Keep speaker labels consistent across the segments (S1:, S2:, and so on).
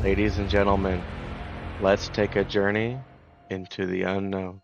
S1: Ladies and gentlemen, let's take a journey into the unknown.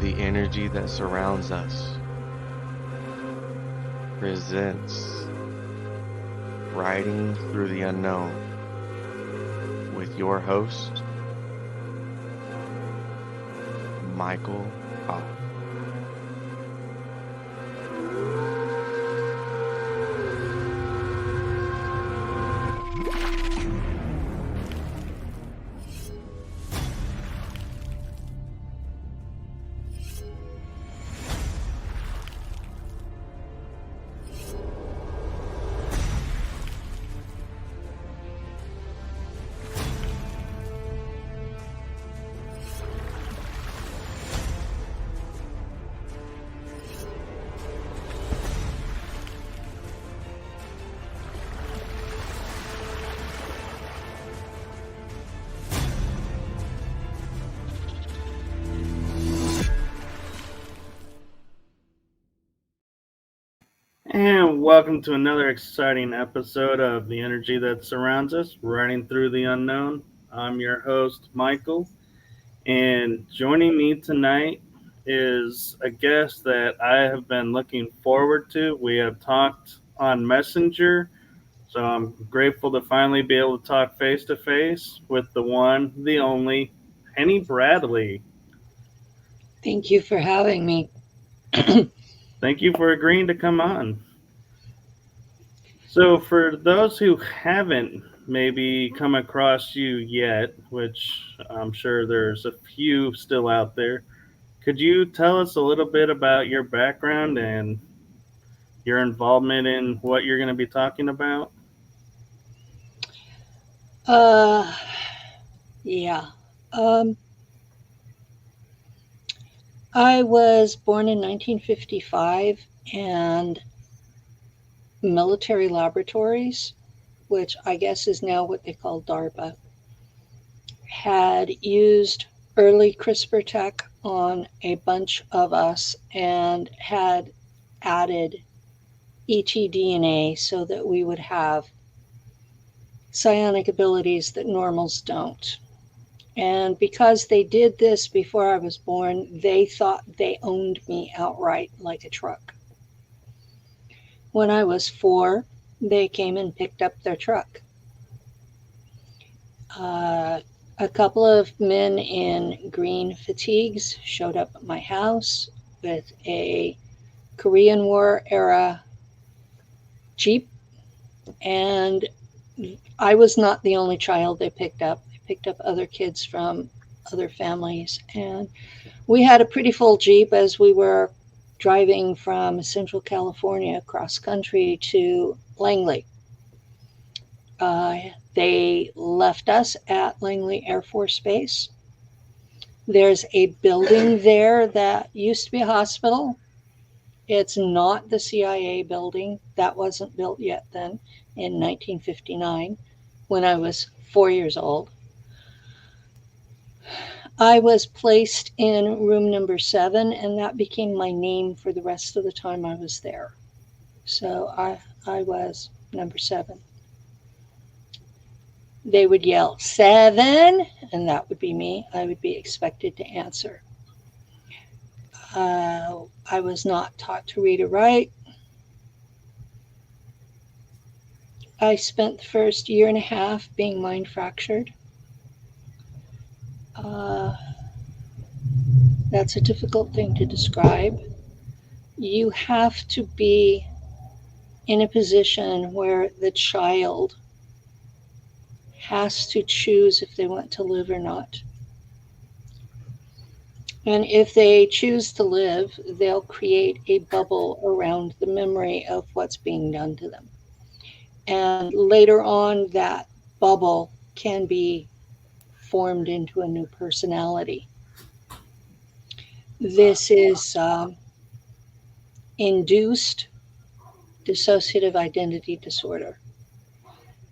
S1: The energy that surrounds us presents Riding Through the Unknown with your host, Michael Hoff.
S2: And welcome to another exciting episode of The Energy That Surrounds Us, Riding Through the Unknown. I'm your host, Michael, and joining me tonight is a guest that I have been looking forward to. We have talked on Messenger, so I'm grateful to finally be able to talk face to face with the one, the only, Penny Bradley.
S3: Thank you for having me.
S2: Thank you for agreeing to come on. So, for those who haven't maybe come across you yet, which I'm sure there's a few still out there, could you tell us a little bit about your background and your involvement in what you're going to be talking about?
S3: Yeah. I was born in 1955, and military laboratories, which I guess is now what they call DARPA, had used early CRISPR tech on a bunch of us and had added etDNA so that we would have psionic abilities that normals don't. And because they did this before I was born, they thought they owned me outright like a truck. When I was 4, they came and picked up their truck. A couple of men in green fatigues showed up at my house with a Korean War era Jeep, and I was not the only child they picked up. They picked up other kids from other families, and we had a pretty full Jeep as we were driving from Central California cross country to Langley. They left us at Langley Air Force Base. There's a building there that used to be a hospital. It's not the CIA building. That wasn't built yet then in 1959 when I was 4 years old. I was placed in room number 7, and that became my name for the rest of the time I was there. So I was number 7. They would yell 7, and that would be me. I would be expected to answer. I was not taught to read or write. I spent the first year and a half being mind fractured. That's a difficult thing to describe. You have to be in a position where the child has to choose if they want to live or not. And if they choose to live, they'll create a bubble around the memory of what's being done to them. And later on, that bubble can be formed into a new personality. This is induced dissociative identity disorder.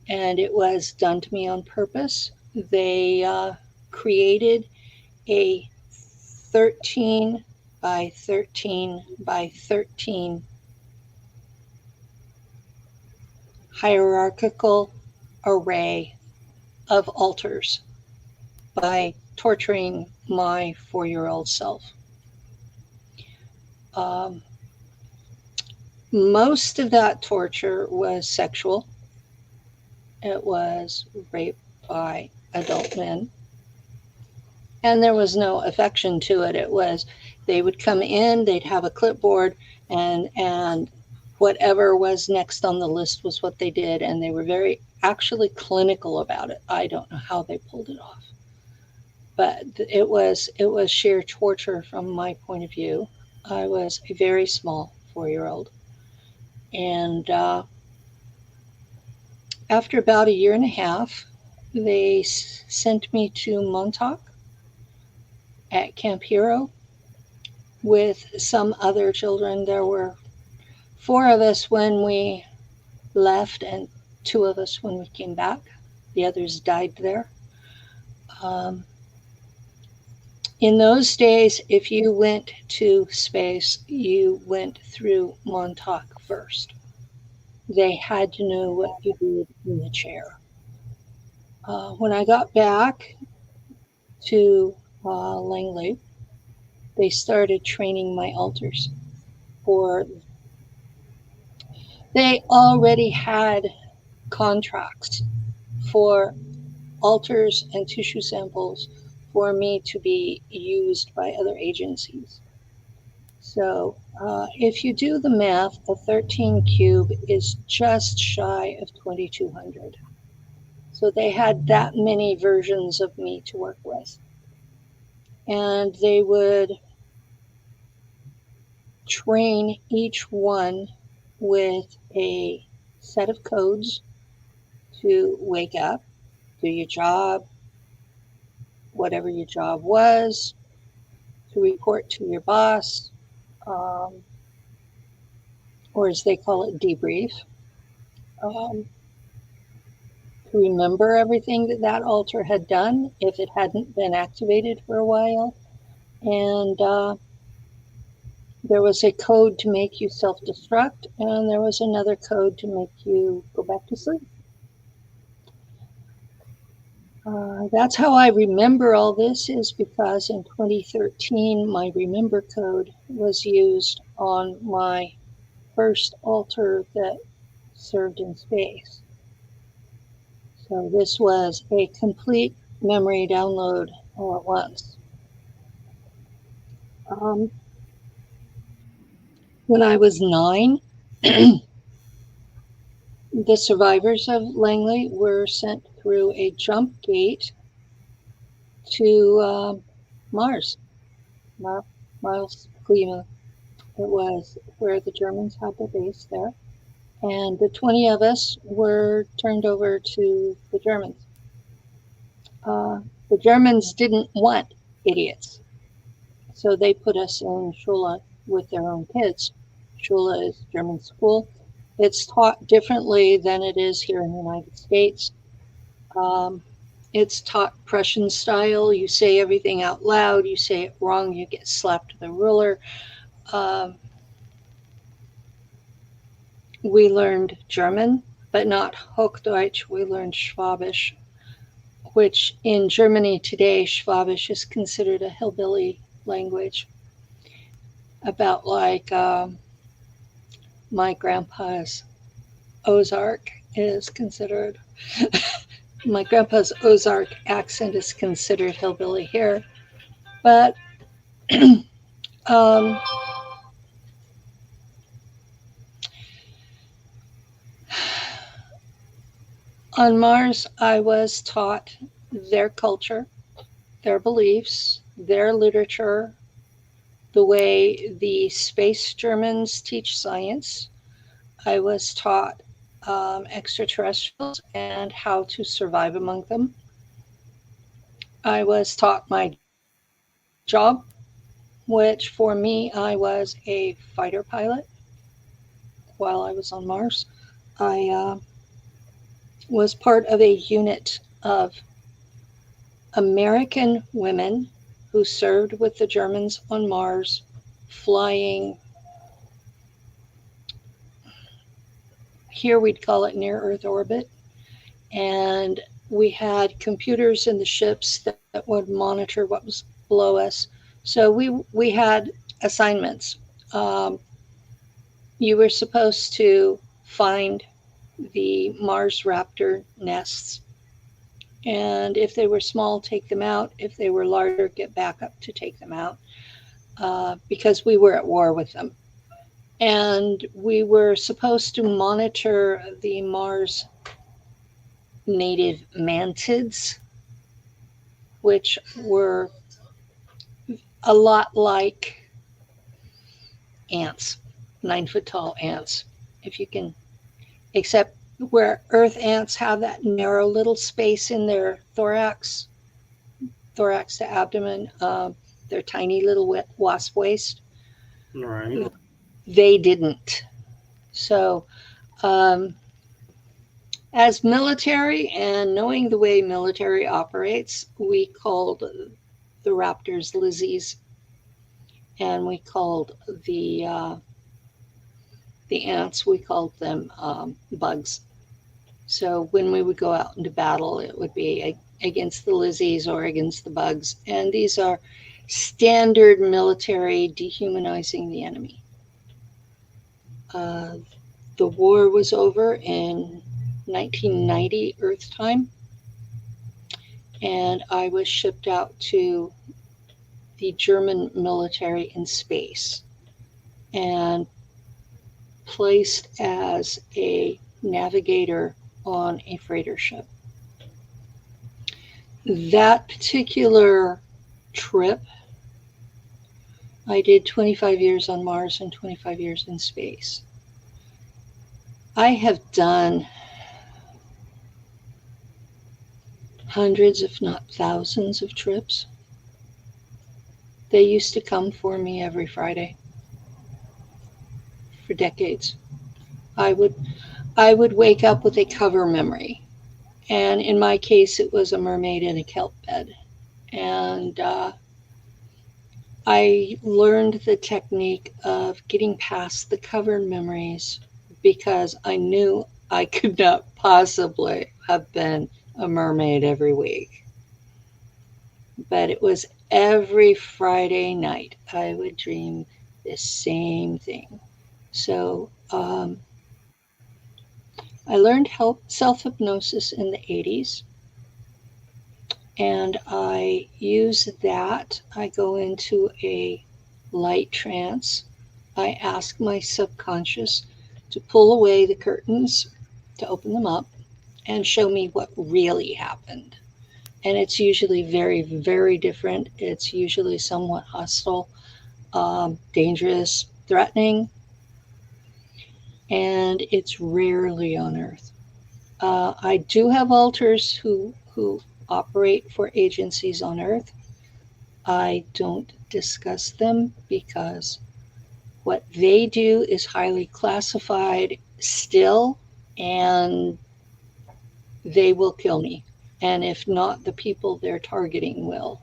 S3: And it was done to me on purpose. They created a 13 by 13 by 13 hierarchical array of altars by torturing my 4-year-old self. Most of that torture was sexual. It was rape by adult men. And there was no affection to it. It was, they would come in, they'd have a clipboard, and whatever was next on the list was what they did. And they were very actually clinical about it. I don't know how they pulled it off. But it was sheer torture from my point of view. I was a very small 4-year-old. And after about a year and a half, they sent me to Montauk at Camp Hero with some other children. There were 4 of us when we left and 2 of us when we came back. The others died there. In those days, if you went to space, you went through Montauk first. They had to know what you did in the chair. When I got back to Langley, they started training my alters. They already had contracts for alters and tissue samples for me to be used by other agencies. So if you do the math, a 13 cube is just shy of 2,200. So they had that many versions of me to work with. And they would train each one with a set of codes to wake up, do your job, whatever your job was, to report to your boss, or as they call it, debrief, to remember everything that altar had done if it hadn't been activated for a while. And there was a code to make you self-destruct, and there was another code to make you go back to sleep. That's how I remember all this, is because in 2013, my remember code was used on my first altar that served in space. So this was a complete memory download all at once. When I was 9, the survivors of Langley were sent through a jump gate to Mars, Miles Klima. It was where the Germans had their base there. And the 20 of us were turned over to the Germans. The Germans didn't want idiots. So they put us in Schule with their own kids. Schule is German school. It's taught differently than it is here in the United States. It's taught Prussian style. You say everything out loud. You say it wrong, you get slapped with a ruler. we learned German, but not Hochdeutsch. We learned Schwabish, which in Germany today, Schwabish is considered a hillbilly language. About like my grandpa's Ozark is considered, my grandpa's Ozark accent is considered hillbilly here. But um, on Mars, I was taught their culture, their beliefs, their literature, the way the space Germans teach science. I was taught extraterrestrials and how to survive among them. I was taught my job, which for me, I was a fighter pilot while I was on Mars. I was part of a unit of American women who served with the Germans on Mars, flying, here we'd call it near Earth orbit. And we had computers in the ships that would monitor what was below us. So we had assignments. You were supposed to find the Mars raptor nests. And if they were small, take them out. If they were larger, get back up to take them out, because we were at war with them. And we were supposed to monitor the Mars native mantids, which were a lot like ants, 9-foot tall ants, if you can, except where Earth ants have that narrow little space in their thorax to abdomen, their tiny little wasp waist.
S2: Right.
S3: They didn't. So, as military and knowing the way military operates, we called the raptors lizzies, and we called the ants, we called them bugs. So when we would go out into battle, it would be against the lizzies or against the bugs. And these are standard military dehumanizing the enemy. The war was over in 1990 Earth time, and I was shipped out to the German military in space and placed as a navigator on a freighter ship. That particular trip, I did 25 years on Mars and 25 years in space. I have done hundreds, if not thousands, of trips. They used to come for me every Friday for decades. I would wake up with a cover memory. And in my case, it was a mermaid in a kelp bed. And I learned the technique of getting past the cover memories because I knew I could not possibly have been a mermaid every week. But it was every Friday night I would dream the same thing. So I learned self-hypnosis in the 80s, and I use that. I go into a light trance. I ask my subconscious to pull away the curtains, to open them up, and show me what really happened. And it's usually very, very different. It's usually somewhat hostile, dangerous, threatening, and it's rarely on Earth. I do have alters who operate for agencies on Earth. I don't discuss them because what they do is highly classified still, and they will kill me. And if not, the people they're targeting will.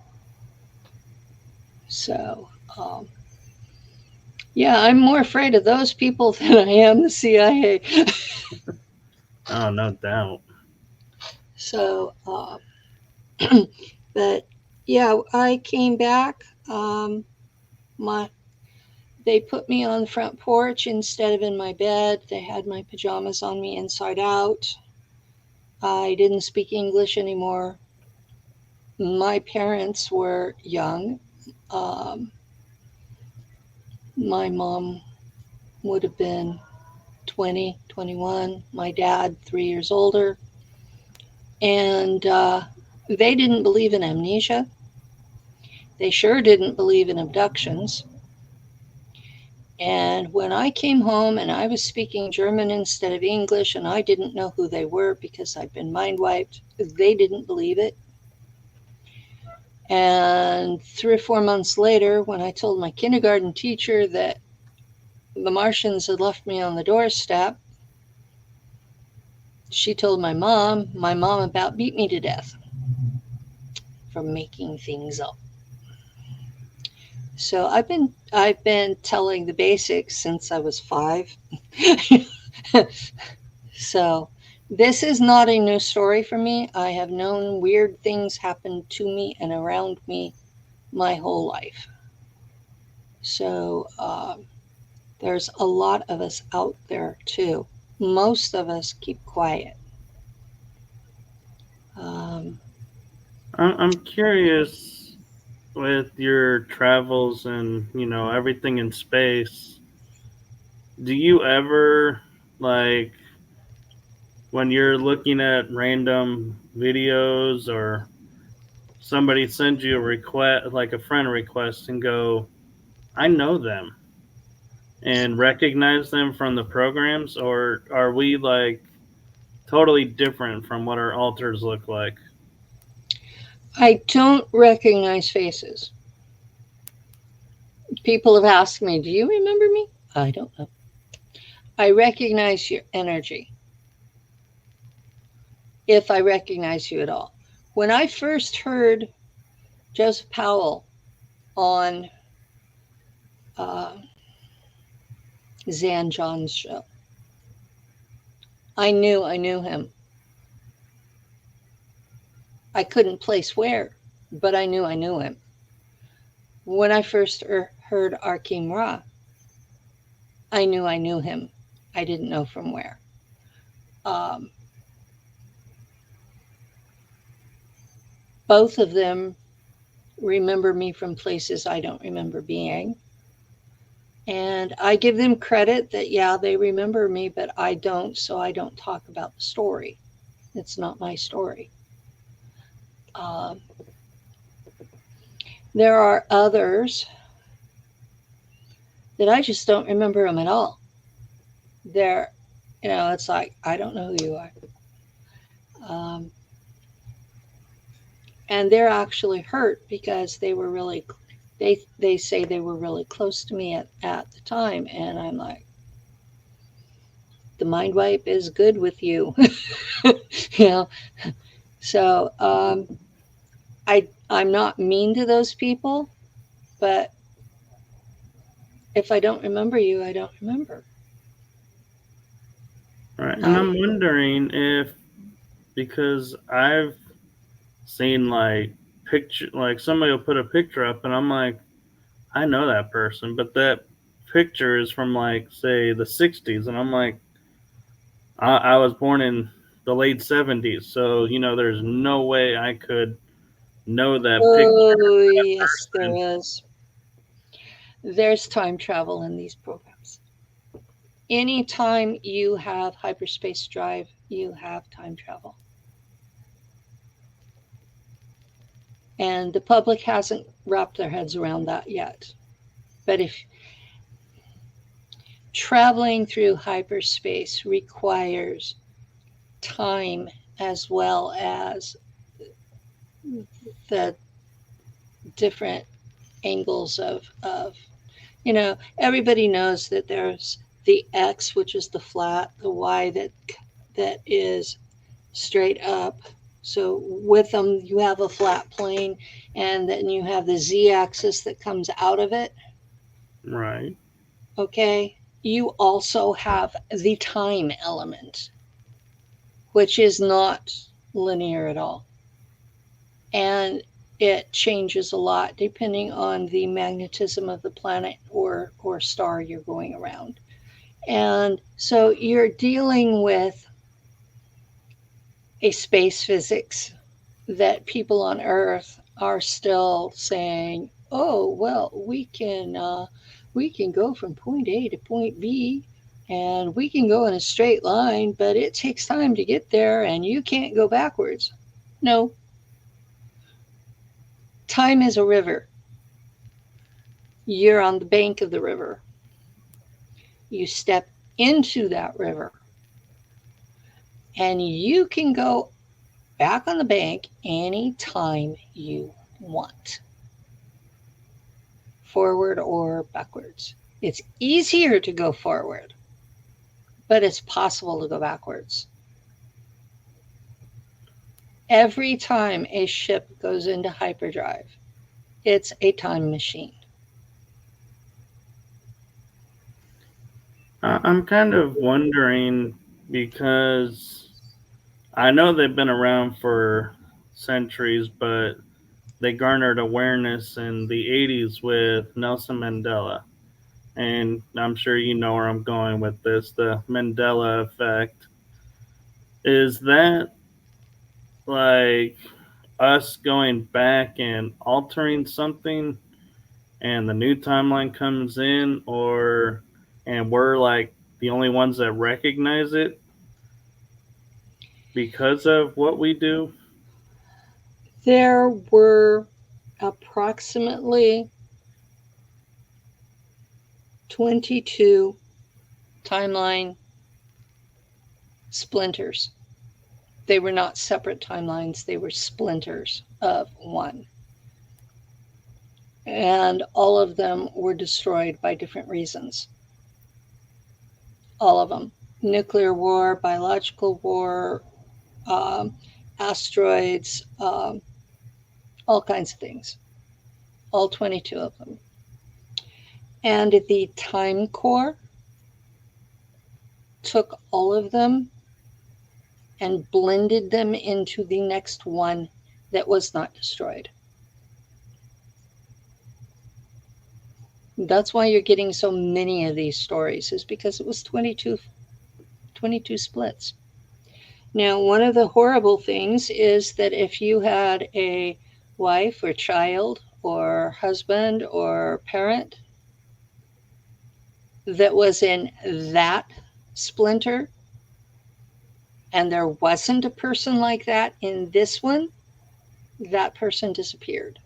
S3: So Yeah, I'm more afraid of those people than I am the CIA.
S2: Oh, no doubt.
S3: So, but yeah, I came back. My They put me on the front porch instead of in my bed. They had my pajamas on me inside out. I didn't speak English anymore. My parents were young. Um, my mom would have been 20, 21. My dad, 3 years older. And they didn't believe in amnesia. They sure didn't believe in abductions. And when I came home and I was speaking German instead of English, and I didn't know who they were because I'd been mind wiped, they didn't believe it. And 3 or 4 months later, when I told my kindergarten teacher that the Martians had left me on the doorstep, she told my mom about beat me to death for making things up. So I've been telling the basics since I was 5. So this is not a new story for me. I have known weird things happen to me and around me my whole life. So there's a lot of us out there too. Most of us keep quiet. Um,
S2: I'm curious with your travels and, everything in space. Do you ever, like, when you're looking at random videos or somebody sends you a request, like a friend request, and go, I know them, and recognize them from the programs? Or are we like totally different from what our alters look like?
S3: I don't recognize faces. People have asked me, do you remember me? I don't know. I recognize your energy, if I recognize you at all. When I first heard Joseph Powell on uh, Zan John's show, I knew him. I couldn't place where, but I knew him. When I first heard Arkim Ra, I knew him. I didn't know from where. Um, both of them remember me from places I don't remember being. And I give them credit that, yeah, they remember me, but I don't, so I don't talk about the story. It's not my story. Um, there are others that I just don't remember them at all. They're, it's like, I don't know who you are. Um, and they're actually hurt because they say they were really close to me at the time, and I'm like, the mind wipe is good with you. you know so I'm not mean to those people, but if I don't remember you, I don't remember.
S2: Right. And I'm wondering if, because I've seen like somebody will put a picture up and I'm like, I know that person, but that picture is from, like, say, the 60s, and I'm like, I was born in the late 70s, so there's no way I could know that picture,
S3: Oh,
S2: that
S3: yes, there
S2: person.
S3: is. There's time travel in these programs. Anytime you have hyperspace drive, you have time travel. And the public hasn't wrapped their heads around that yet. But if traveling through hyperspace requires time as well as the different angles of everybody knows that there's the X, which is the flat, the Y that is straight up. So with them, you have a flat plane, and then you have the Z axis that comes out of it.
S2: Right.
S3: okay, you also have the time element, which is not linear at all. And it changes a lot depending on the magnetism of the planet or star you're going around. And so you're dealing with a space physics that people on Earth are still saying, "Oh, well, we can go from point A to point B, and we can go in a straight line, but it takes time to get there, and you can't go backwards." No, time is a river. You're on the bank of the river. You step into that river, and you can go back on the bank anytime you want, forward or backwards. It's easier to go forward, but it's possible to go backwards. Every time a ship goes into hyperdrive, it's a time machine.
S2: I'm kind of wondering because I know they've been around for centuries, but they garnered awareness in the 80s with Nelson Mandela. And I'm sure you know where I'm going with this, the Mandela effect. Is that like us going back and altering something and the new timeline comes in, or and we're like the only ones that recognize it because of what we do?
S3: There were approximately 22 timeline splinters. They were not separate timelines, they were splinters of one. And all of them were destroyed by different reasons. All of them. Nuclear war, biological war, asteroids, all kinds of things. All 22 of them. And the Time Core took all of them and blended them into the next one that was not destroyed. That's why you're getting so many of these stories, is because it was 22 splits. Now, one of the horrible things is that if you had a wife or child or husband or parent that was in that splinter, and there wasn't a person like that in this one, that person disappeared.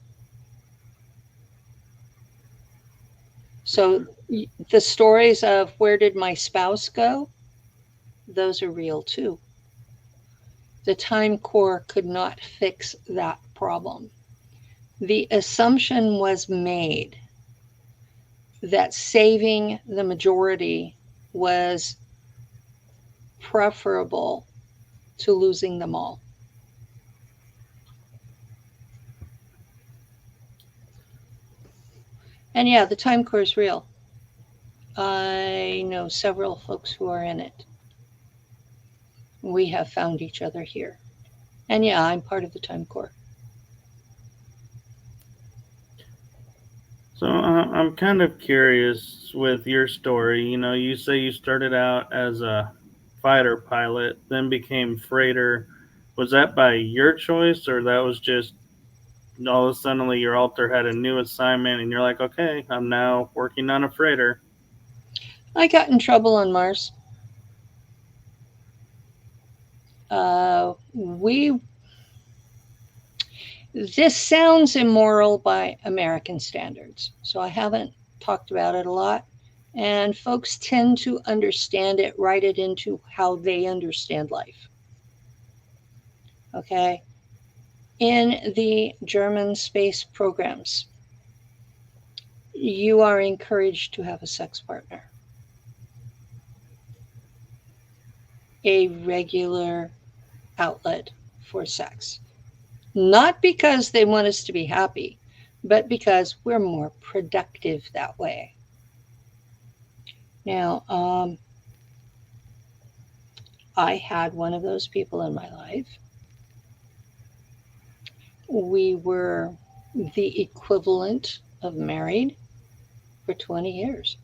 S3: So the stories of where did my spouse go, those are real too. The Time Core could not fix that problem. The assumption was made that saving the majority was preferable to losing them all. And yeah, the Time Core is real. I know several folks who are in it. We have found each other here. And yeah, I'm part of the Time Core.
S2: So I'm kind of curious with your story. You know, you say you started out as a fighter pilot, then became freighter. Was that by your choice, or that was just all of a sudden your altar had a new assignment and you're like, okay, I'm now working on a freighter?
S3: I got in trouble on Mars. This sounds immoral by American standards, so I haven't talked about it a lot. And folks tend to understand it, write it into how they understand life. Okay? In the German space programs, you are encouraged to have a sex partner. A regular outlet for sex. Not because they want us to be happy, but because we're more productive that way. Now, I had one of those people in my life. We were the equivalent of married for 20 years.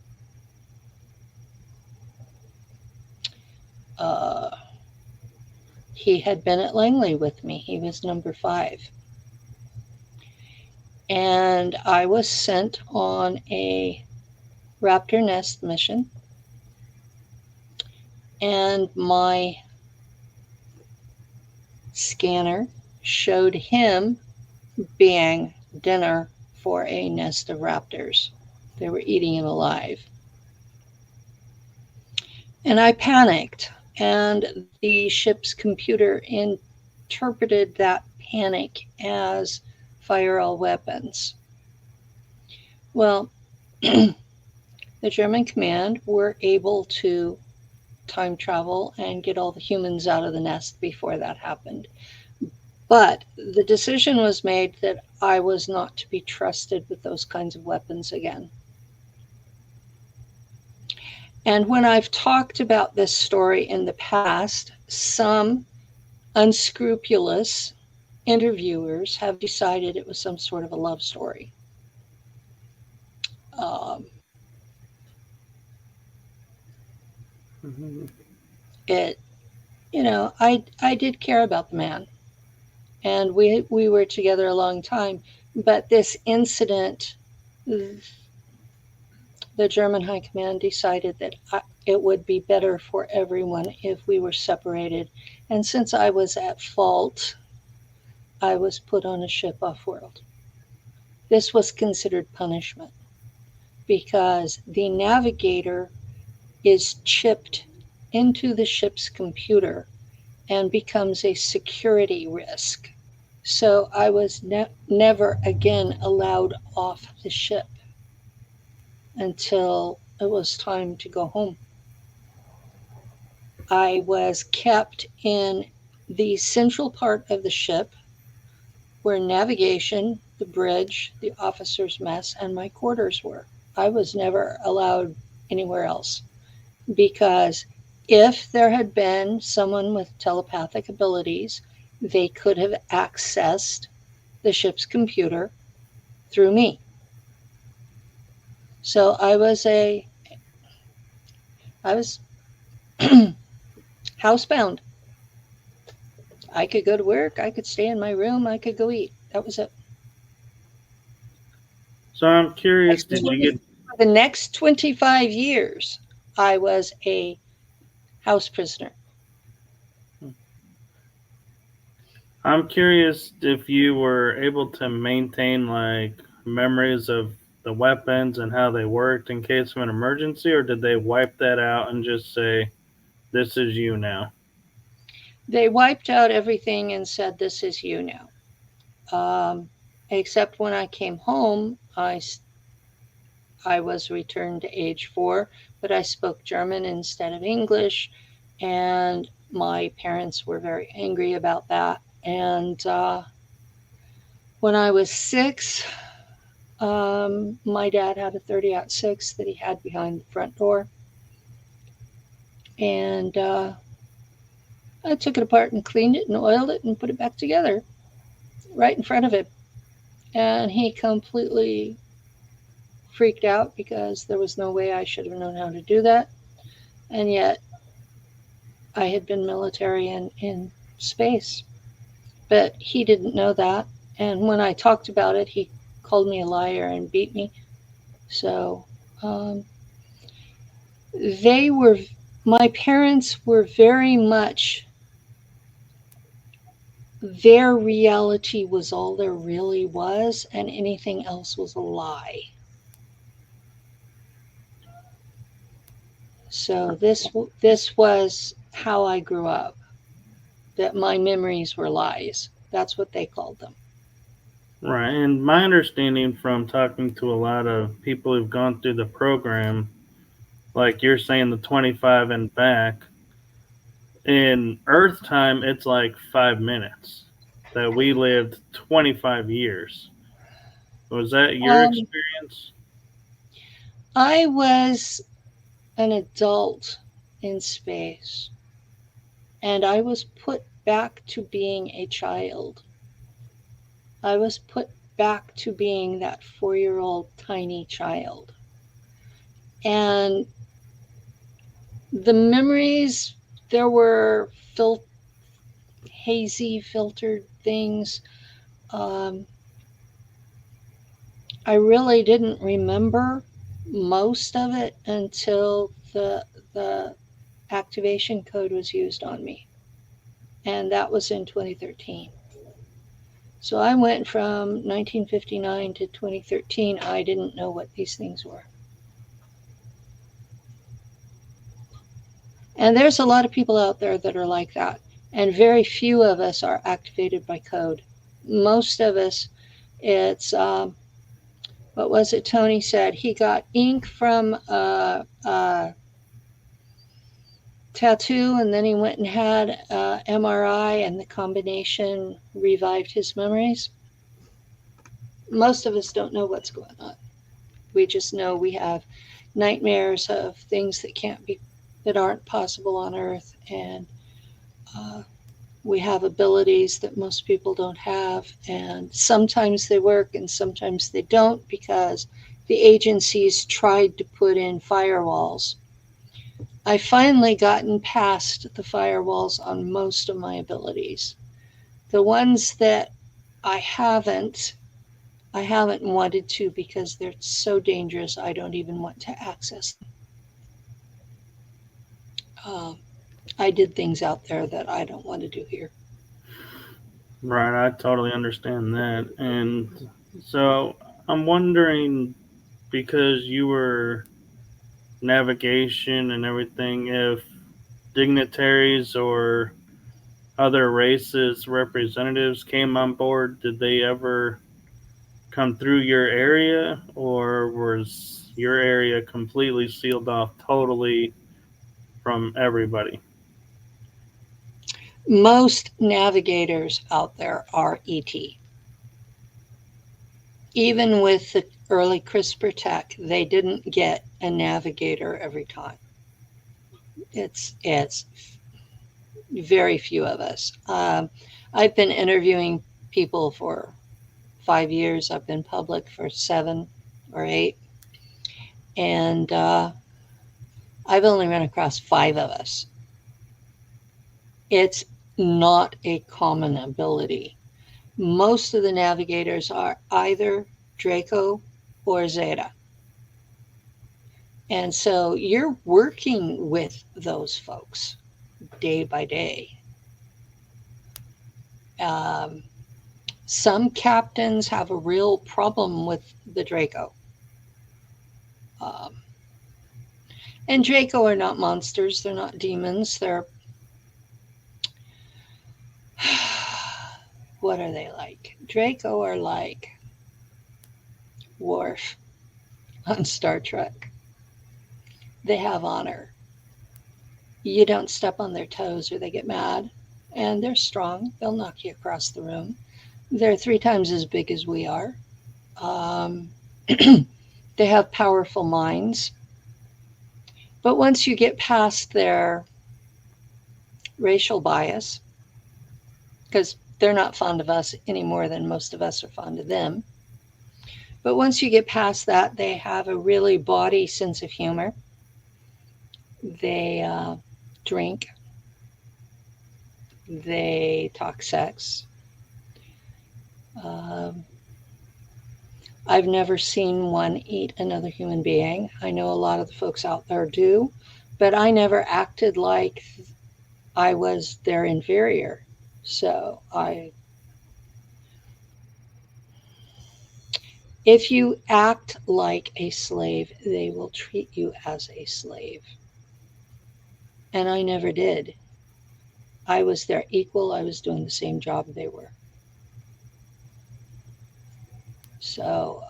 S3: He had been at Langley with me. He was number 5. And I was sent on a raptor nest mission. And my scanner showed him being dinner for a nest of raptors. They were eating him alive. And I panicked, and the ship's computer interpreted that panic as fire all weapons. Well, the German command were able to time travel and get all the humans out of the nest before that happened. But the decision was made that I was not to be trusted with those kinds of weapons again. And when I've talked about this story in the past, some unscrupulous interviewers have decided it was some sort of a love story. I did care about the man, and we were together a long time. But this incident, the German High Command decided that it would be better for everyone if we were separated. And since I was at fault, I was put on a ship off-world. This was considered punishment because the navigator is chipped into the ship's computer and becomes a security risk. So I was never again allowed off the ship until it was time to go home. I was kept in the central part of the ship where navigation, the bridge, the officers' mess, and my quarters were. I was never allowed anywhere else because if there had been someone with telepathic abilities, they could have accessed the ship's computer through me. So I was housebound. I could go to work, I could stay in my room, I could go eat. That was it.
S2: So I'm curious, did you get...
S3: For the next 25 years, I was a house prisoner.
S2: I'm curious if you were able to maintain like memories of the weapons and how they worked in case of an emergency, or did they wipe that out and just say, this is you now?
S3: They wiped out everything and said, this is you now. Except when I came home, I was returned to age 4, but I spoke German instead of English, and my parents were very angry about that. And when I was 6, my dad had a 30-06 that he had behind the front door. And I took it apart and cleaned it and oiled it and put it back together right in front of him. And he completely freaked out because there was no way I should have known how to do that. And yet I had been military in space. But he didn't know that. And when I talked about it, he called me a liar and beat me. So my parents were very much, their reality was all there really was, and anything else was a lie. So this was how I grew up, that my memories were lies. That's what they called them.
S2: Right, and my understanding from talking to a lot of people who've gone through the program, like you're saying the 25 and back, in Earth time, it's like 5 minutes. That we lived 25 years. Was that your experience?
S3: I was an adult in space, and I was put back to being a child. I was put back to being that 4-year-old tiny child. And the memories, there were hazy, filtered things. I really didn't remember most of it until the activation code was used on me. And that was in 2013. So I went from 1959 to 2013. I didn't know what these things were. And there's a lot of people out there that are like that. And very few of us are activated by code. Most of us, it's, what was it Tony said? He got ink from a tattoo, and then he went and had MRI, and the combination revived his memories. Most of us don't know what's going on. We just know we have nightmares of things that aren't possible on Earth, and we have abilities that most people don't have, and sometimes they work and sometimes they don't, because the agencies tried to put in firewalls. I finally gotten past the firewalls on most of my abilities. The ones that I haven't wanted to, because they're so dangerous. I don't even want to access them. I did things out there that I don't want to do here.
S2: Right, I totally understand that. And so I'm wondering, because you were navigation and everything, if dignitaries or other races representatives came on board, did they ever come through your area, or was your area completely sealed off totally from everybody?
S3: Most navigators out there are ET. Even with the early CRISPR tech, they didn't get a navigator every time. It's very few of us. I've been interviewing people for 5 years. I've been public for 7 or 8. And I've only run across 5 of us. It's not a common ability. Most of the navigators are either Draco or Zeta. And so you're working with those folks day by day. Some captains have a real problem with the Draco. And Draco are not monsters. They're not demons. They're... what are they like? Draco are like Worf on Star Trek. They have honor. You don't step on their toes or they get mad. And they're strong. They'll knock you across the room. They're 3 times as big as we are. They have powerful minds. But once you get past their racial bias, because they're not fond of us any more than most of us are fond of them. But once you get past that, they have a really bawdy sense of humor. They drink. They talk sex. I've never seen one eat another human being. I know a lot of the folks out there do, but I never acted like I was their inferior. So if you act like a slave, they will treat you as a slave. And I never did. I was their equal. I was doing the same job they were. So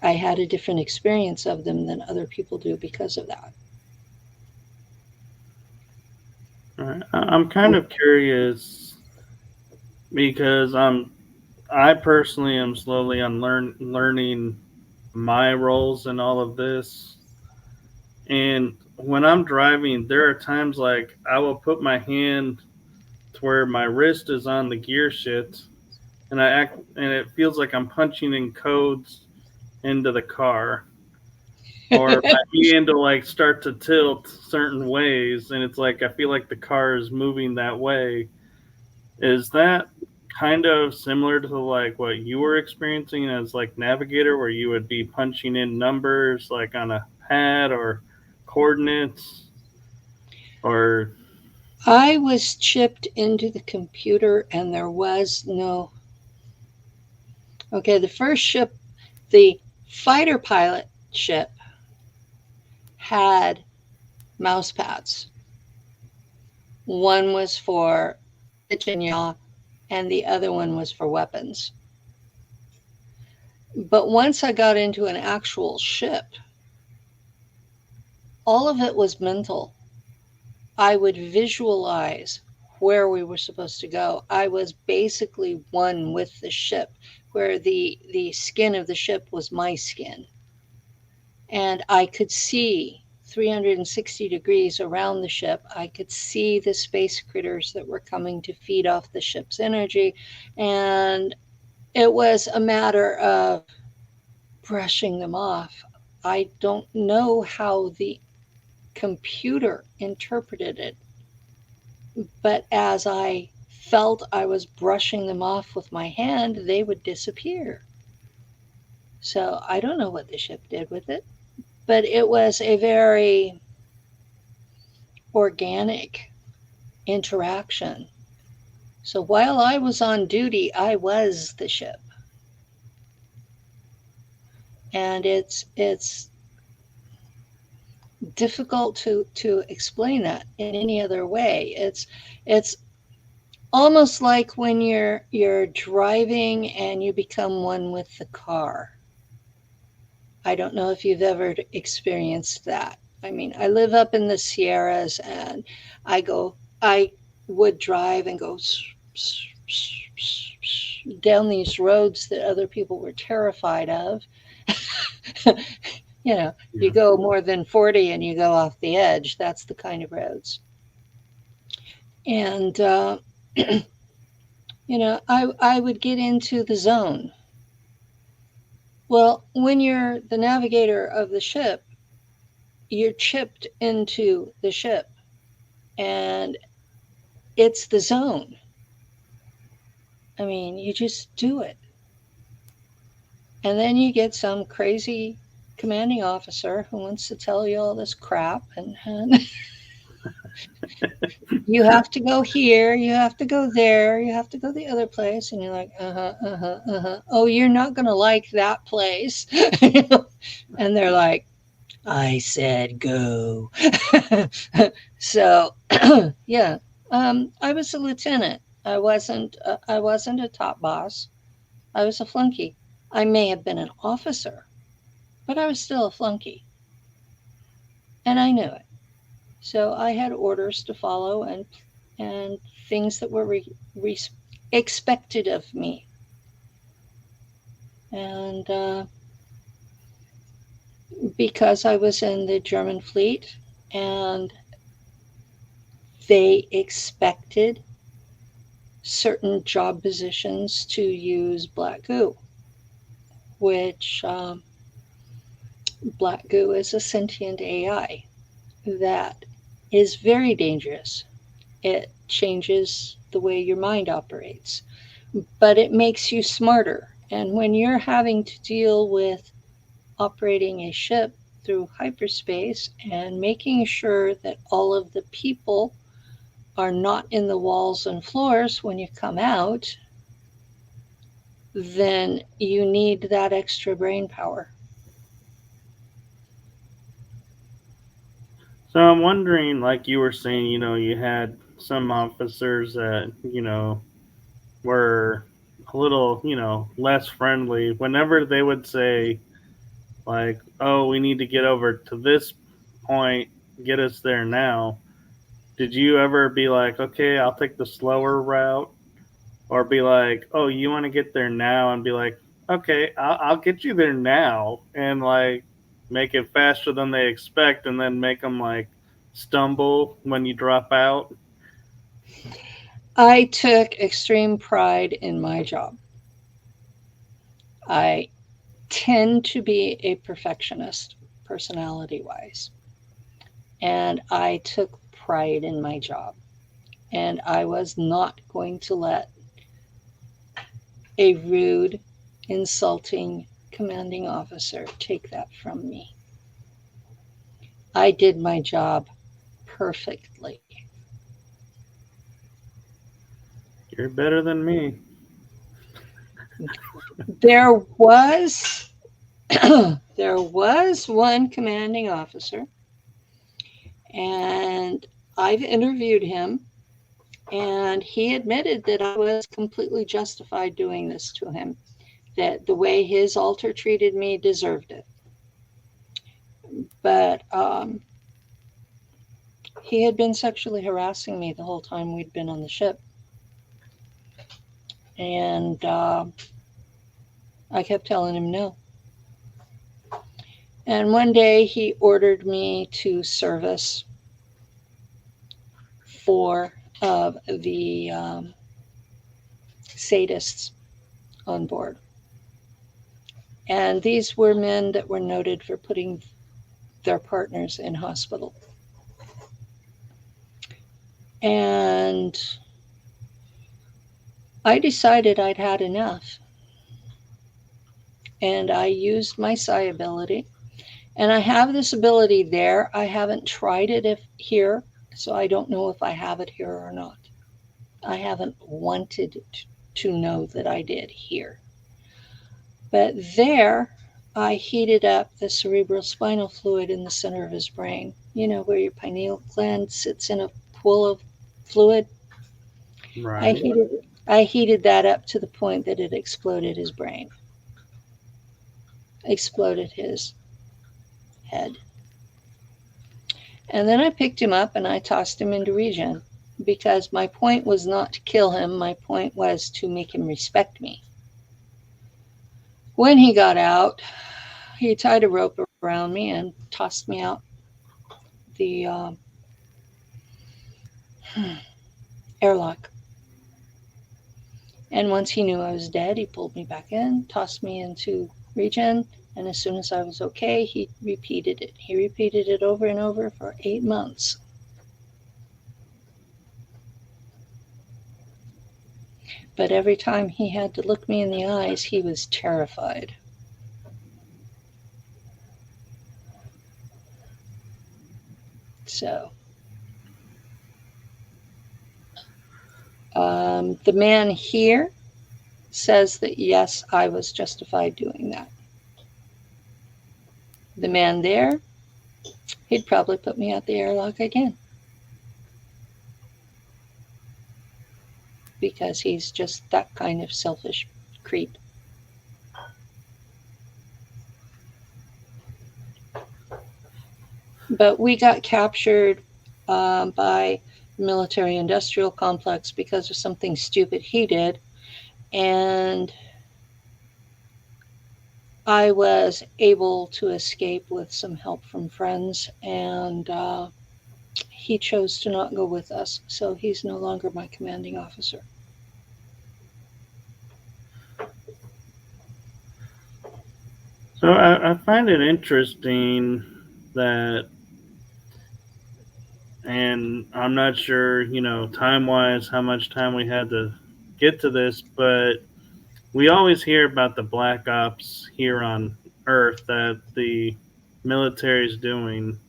S3: I had a different experience of them than other people do because of that.
S2: All right. I'm kind of curious, because I personally am slowly learning my roles in all of this. And when I'm driving, there are times like I will put my hand to where my wrist is on the gear shift, and it feels like I'm punching in codes into the car, or my hand will like start to tilt certain ways, and it's like I feel like the car is moving that way. Is that kind of similar to like what you were experiencing as like navigator, where you would be punching in numbers like on a pad or coordinates, or
S3: I was chipped into the computer and there was no. Okay, the first ship, the fighter pilot ship, had mouse pads. One was for pitching yaw, and the other one was for weapons. But once I got into an actual ship, all of it was mental. I would visualize where we were supposed to go. I was basically one with the ship, where the skin of the ship was my skin. And I could see 360 degrees around the ship. I could see the space critters that were coming to feed off the ship's energy. And it was a matter of brushing them off. I don't know how the computer interpreted it, but as I felt I was brushing them off with my hand, they would disappear. So I don't know what the ship did with it, but it was a very organic interaction. So while I was on duty, I was the ship. And it's difficult to explain that in any other way. It's almost like when you're driving and you become one with the car. I don't know if you've ever experienced that. I mean, I live up in the Sierras, and I would drive and go down these roads that other people were terrified of. You go more than 40 and you go off the edge. That's the kind of roads. And, I would get into the zone. Well, when you're the navigator of the ship, you're chipped into the ship, and it's the zone. I mean, you just do it. And then you get some crazy commanding officer who wants to tell you all this crap, and you have to go here, you have to go there, you have to go the other place, and you're like, oh, you're not going to like that place. And they're like, I said go. So yeah, I was a lieutenant. I wasn't a top boss. I was a flunky. I may have been an officer, but I was still a flunky, and I knew it. So I had orders to follow, and things that were expected of me. And because I was in the German fleet, and they expected certain job positions to use black goo, which black goo is a sentient AI that is very dangerous. It changes the way your mind operates, but it makes you smarter. And when you're having to deal with operating a ship through hyperspace and making sure that all of the people are not in the walls and floors when you come out, then you need that extra brain power.
S2: So I'm wondering, like you were saying, you had some officers that, were a little, less friendly. Whenever they would say, like, oh, we need to get over to this point, get us there now. Did you ever be like, okay, I'll take the slower route? Or be like, oh, you want to get there now? And be like, okay, I'll get you there now. And like, make it faster than they expect and then make them like stumble when you drop out?
S3: I took extreme pride in my job. I tend to be a perfectionist, personality wise, and I took pride in my job. And I was not going to let a rude, insulting commanding officer take that from me. I did my job perfectly.
S2: You're better than me.
S3: There was there was one commanding officer, and I've interviewed him, and he admitted that I was completely justified doing this to him, that the way his alter treated me deserved it. But he had been sexually harassing me the whole time we'd been on the ship. And I kept telling him no. And one day he ordered me to service 4 of the sadists on board. And these were men that were noted for putting their partners in hospital. And I decided I'd had enough. And I used my psi ability. And I have this ability there. I haven't tried it here, so I don't know if I have it here or not. I haven't wanted to know that I did here. But there, I heated up the cerebral spinal fluid in the center of his brain. You know, where your pineal gland sits in a pool of fluid.
S2: Right.
S3: I heated that up to the point that it exploded his brain. Exploded his head. And then I picked him up and I tossed him into regen, because my point was not to kill him. My point was to make him respect me. When he got out, he tied a rope around me and tossed me out the airlock. And once he knew I was dead, he pulled me back in, tossed me into regen, and as soon as I was okay, he repeated it. He repeated it over and over for 8 months. But every time he had to look me in the eyes, he was terrified. So, the man here says that yes, I was justified doing that. The man there, he'd probably put me out the airlock again, because he's just that kind of selfish creep. But we got captured by the military-industrial complex because of something stupid he did, and I was able to escape with some help from friends, and he chose to not go with us, so he's no longer my commanding officer.
S2: So I find it interesting that, and I'm not sure, time-wise, how much time we had to get to this, but we always hear about the black ops here on Earth that the military is doing.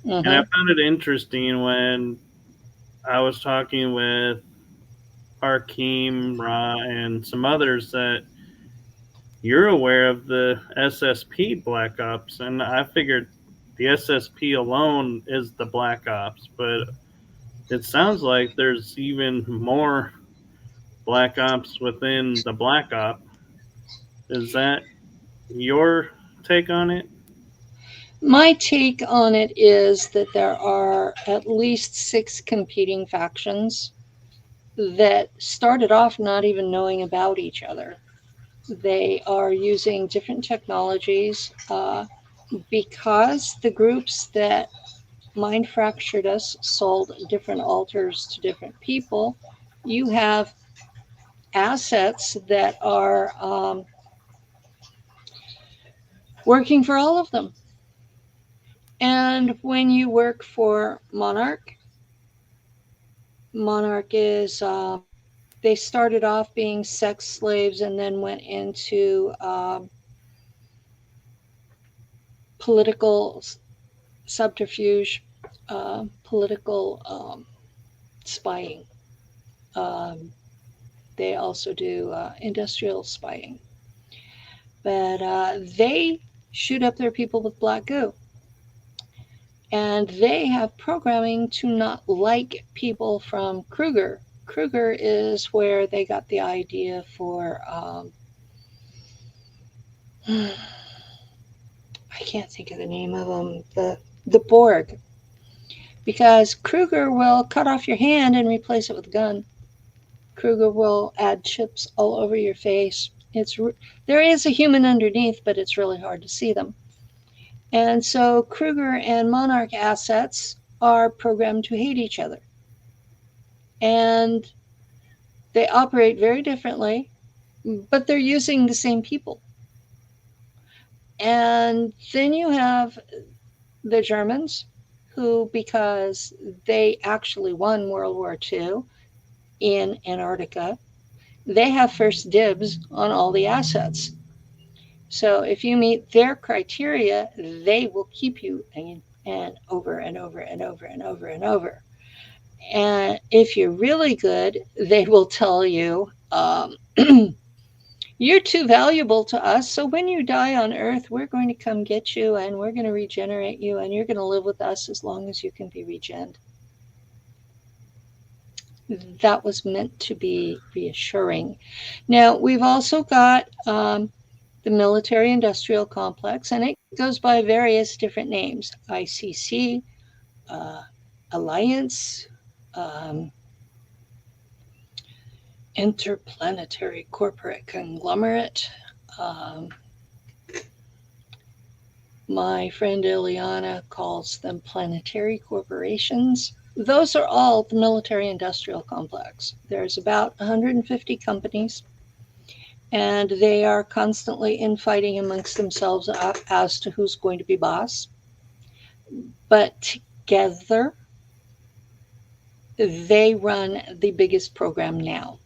S2: And I found it interesting when I was talking with Arkeem, Ra, and some others that you're aware of the SSP black ops, and I figured the SSP alone is the black ops, but it sounds like there's even more black ops within the black op. Is that your take on it?
S3: My take on it is that there are at least 6 competing factions that started off not even knowing about each other. They are using different technologies. because the groups that mind fractured us sold different alters to different people, you have assets that are working for all of them. And when you work for Monarch is, they started off being sex slaves and then went into political subterfuge, political spying. They also do industrial spying. But they shoot up their people with black goo. And they have programming to not like people from Kruger. Kruger is where they got the idea for, I can't think of the name of them, the Borg. Because Kruger will cut off your hand and replace it with a gun. Kruger will add chips all over your face. There is a human underneath, but it's really hard to see them. And so Kruger and Monarch assets are programmed to hate each other. And they operate very differently, but they're using the same people. And then you have the Germans, who, because they actually won World War II in Antarctica, they have first dibs on all the assets. So if you meet their criteria, they will keep you and over and over and over and over and over. And if you're really good, they will tell you, you're too valuable to us. So when you die on Earth, we're going to come get you and we're going to regenerate you and you're going to live with us as long as you can be regened. That was meant to be reassuring. Now, we've also got the military industrial complex, and it goes by various different names: ICC, Alliance, Interplanetary Corporate Conglomerate. My friend Ileana calls them planetary corporations. Those are all the military industrial complex. There's about 150 companies, and they are constantly infighting amongst themselves as to who's going to be boss. But together, they run the biggest program now.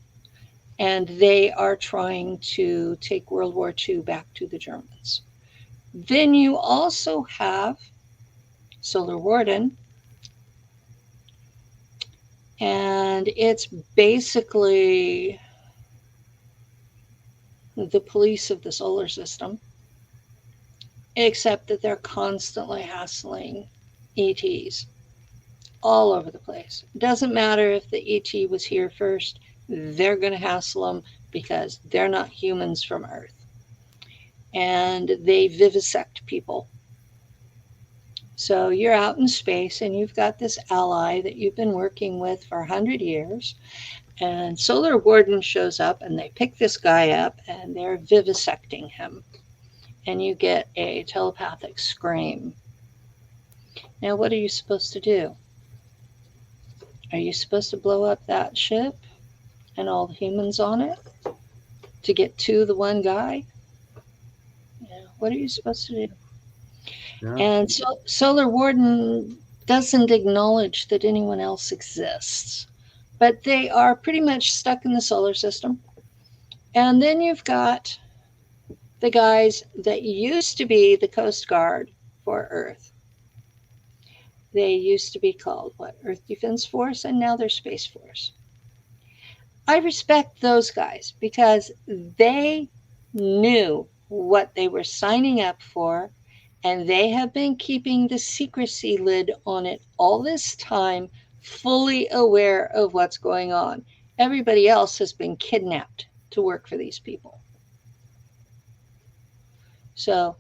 S3: And they are trying to take World War II back to the Germans. Then you also have Solar Warden. And it's basically the police of the solar system, except that they're constantly hassling ETs all over the place. It doesn't matter if the ET was here first, they're going to hassle them because they're not humans from Earth. And they vivisect people. So you're out in space and you've got this ally that you've been working with for 100 years. And Solar Warden shows up and they pick this guy up and they're vivisecting him. And you get a telepathic scream. Now, what are you supposed to do? Are you supposed to blow up that ship and all the humans on it to get to the one guy? Yeah, what are you supposed to do? Yeah. And so Solar Warden doesn't acknowledge that anyone else exists, but they are pretty much stuck in the solar system. And then you've got the guys that used to be the Coast Guard for Earth. They used to be called, Earth Defense Force, and now they're Space Force. I respect those guys because they knew what they were signing up for, and they have been keeping the secrecy lid on it all this time, fully aware of what's going on. Everybody else has been kidnapped to work for these people. So,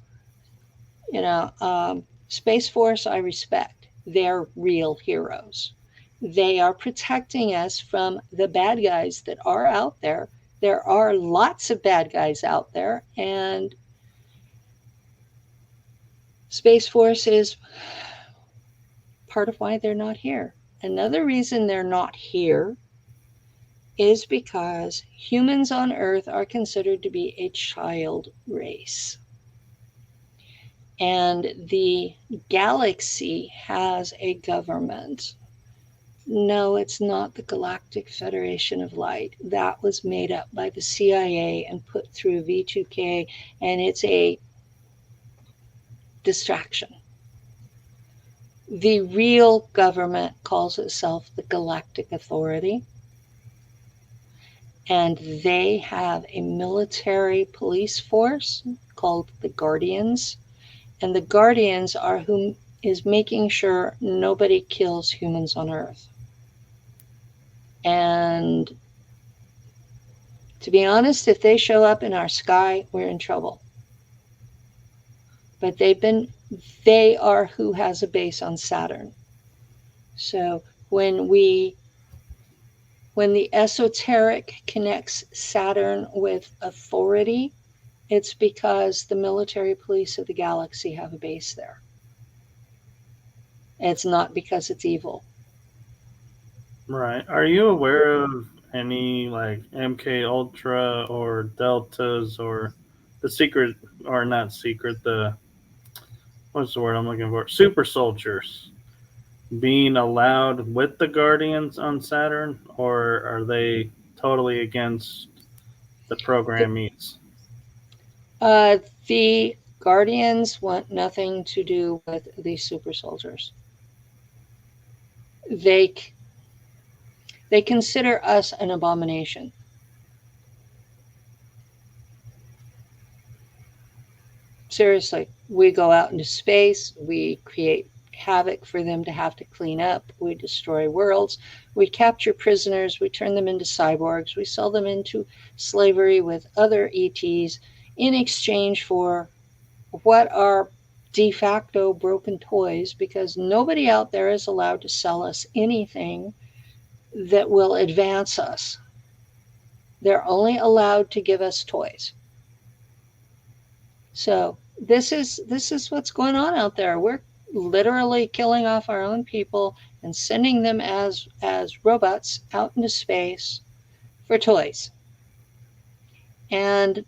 S3: Space Force, I respect. They're real heroes. They are protecting us from the bad guys that are out there. There are lots of bad guys out there, and Space Force is part of why they're not here. Another reason they're not here is because humans on Earth are considered to be a child race. And the galaxy has a government. No, it's not the Galactic Federation of Light. That was made up by the CIA and put through V2K, and it's a distraction. The real government calls itself the Galactic Authority, and they have a military police force called the Guardians, and the Guardians are who is making sure nobody kills humans on Earth. And to be honest, if they show up in our sky, we're in trouble. But they are who has a base on Saturn. So when the esoteric connects Saturn with authority, it's because the military police of the galaxy have a base there. It's not because it's evil.
S2: Right. Are you aware of any like MK Ultra or Deltas or the secret, or not secret, the what's the word I'm looking for? Super soldiers being allowed with the Guardians on Saturn, or are they totally against the programmees?
S3: The Guardians want nothing to do with the super soldiers. They consider us an abomination. Seriously, we go out into space, we create havoc for them to have to clean up, we destroy worlds, we capture prisoners, we turn them into cyborgs, we sell them into slavery with other ETs in exchange for what are de facto broken toys, because nobody out there is allowed to sell us anything that will advance us. They're only allowed to give us toys. So this is what's going on out there. We're literally killing off our own people and sending them as robots out into space for toys. And